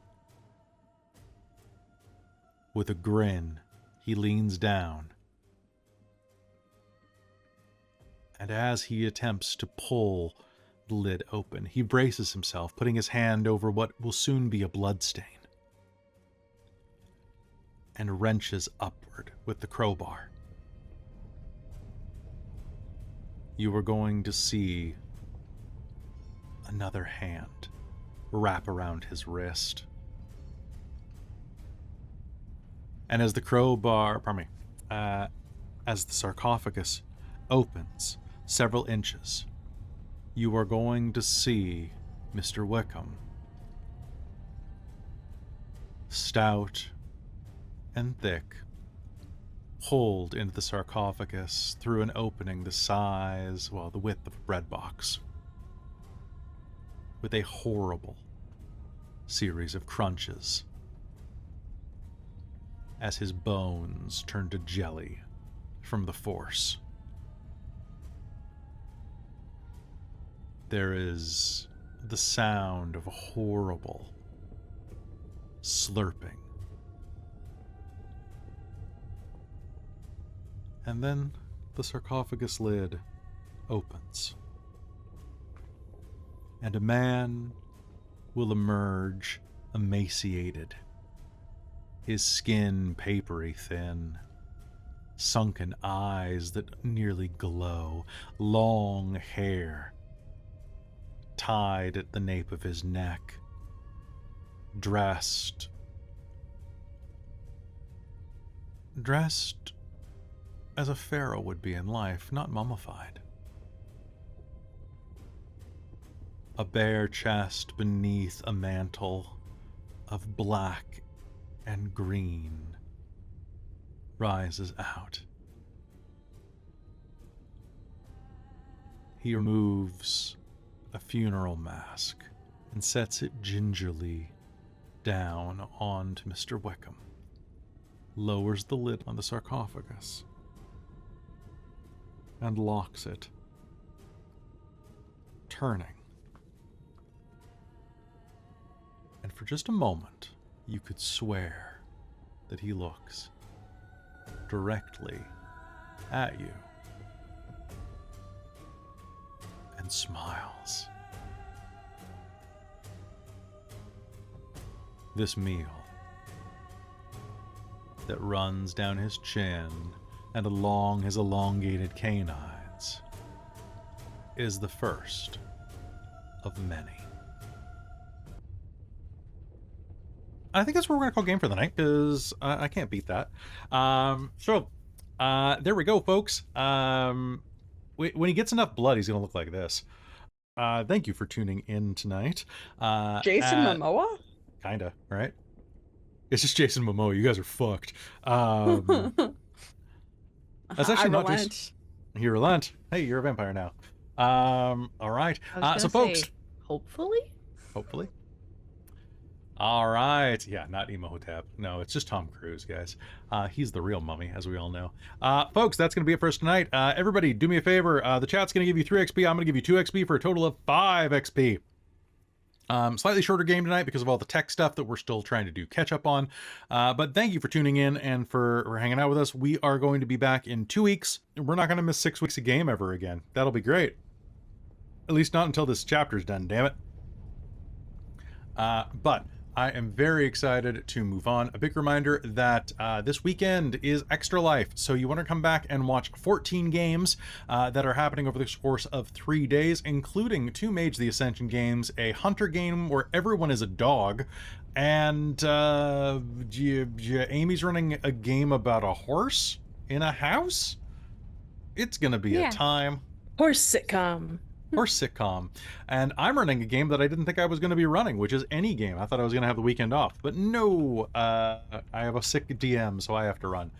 With a grin, he leans down. And as he attempts to pull the lid open, he braces himself, putting his hand over what will soon be a bloodstain, and wrenches upward with the crowbar. You are going to see another hand wrap around his wrist. And as the as the sarcophagus opens several inches, you are going to see Mr. Wickham, stout and thick, pulled into the sarcophagus through an opening the width of a bread box, with a horrible series of crunches as his bones turn to jelly from the force. There is the sound of a horrible slurping. And then the sarcophagus lid opens, and a man will emerge emaciated, his skin papery thin, sunken eyes that nearly glow, long hair tied at the nape of his neck, dressed as a pharaoh would be in life, not mummified. A bare chest beneath a mantle of black and green rises out. He removes a funeral mask and sets it gingerly down onto Mr. Wickham, lowers the lid on the sarcophagus, and locks it, turning. And for just a moment, you could swear that he looks directly at you. And and smiles. This meal that runs down his chin and along his elongated canines is the first of many. I think that's what we're going to call game for the night, because I can't beat that. There we go, folks. When he gets enough blood, he's going to look like this. Thank you for tuning in tonight. Jason Momoa? Kinda, right? It's just Jason Momoa. You guys are fucked. That's actually not just... You relent. Hey, you're a vampire now. All right. So, folks... Hopefully? Hopefully. All right. Yeah, not Imhotep. No, it's just Tom Cruise, guys. He's the real mummy, as we all know. Folks, that's going to be it for us tonight. Everybody, do me a favor. The chat's going to give you 3 XP. I'm going to give you 2 XP for a total of 5 XP. Slightly shorter game tonight because of all the tech stuff that we're still trying to do catch up on. But thank you for tuning in and for hanging out with us. We are going to be back in 2 weeks. We're not going to miss 6 weeks of game ever again. That'll be great. At least not until this chapter's done, damn it. But I am very excited to move on. A big reminder that this weekend is Extra Life, so you want to come back and watch 14 games that are happening over the course of 3 days, including 2 Mage the Ascension games, a hunter game where everyone is a dog, and Amy's running a game about a horse in a house. It's gonna be a time. Horse sitcom. Horse sitcom. And I'm running a game that I didn't think I was going to be running, which is any game. I thought I was going to have the weekend off, but no, I have a sick DM, so I have to run.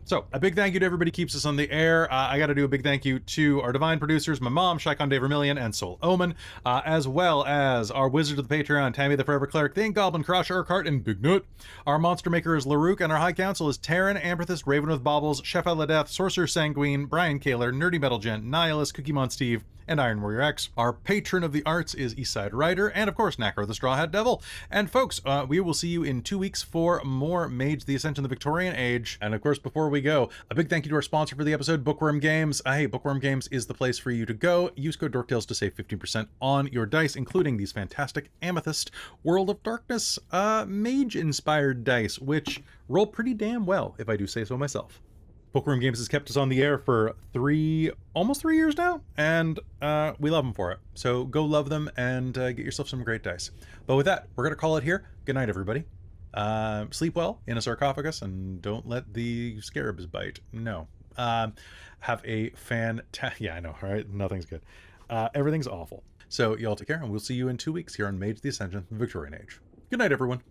So a big thank you to everybody who keeps us on the air. I got to do a big thank you to our divine producers, my mom, Shaikon De Vermillion, and Soul Omen, as well as our wizard of the Patreon, Tammy the Forever Cleric, the Ink Goblin, Crush, Urquhart, and Big Nut. Our monster maker is Larouk, and our high council is Terran, Amberthist, Raven with Baubles, Chef Eladeth, Sorcerer Sanguine, Brian Kaler, Nerdy Metal Gent, Nihilist, Cookiemon Steve, and Iron Warrior X. Our patron of the arts is Eastside Rider, and of course, Nacro the Straw Hat Devil. And folks, we will see you in 2 weeks for more Mage the Ascension the Victorian Age. And of course, before we go, a big thank you to our sponsor for the episode, Bookworm Games. Hey, Bookworm Games is the place for you to go. Use code DorkTales to save 15% on your dice, including these fantastic Amethyst World of Darkness mage-inspired dice, which roll pretty damn well, if I do say so myself. Bookworm Games has kept us on the air for almost 3 years now, and we love them for it. So go love them and get yourself some great dice. But with that, we're going to call it here. Good night, everybody. Sleep well in a sarcophagus, and don't let the scarabs bite. No. Have a yeah, I know, right? Nothing's good. Everything's awful. So y'all take care, and we'll see you in 2 weeks here on Mage the Ascension, the Victorian Age. Good night, everyone.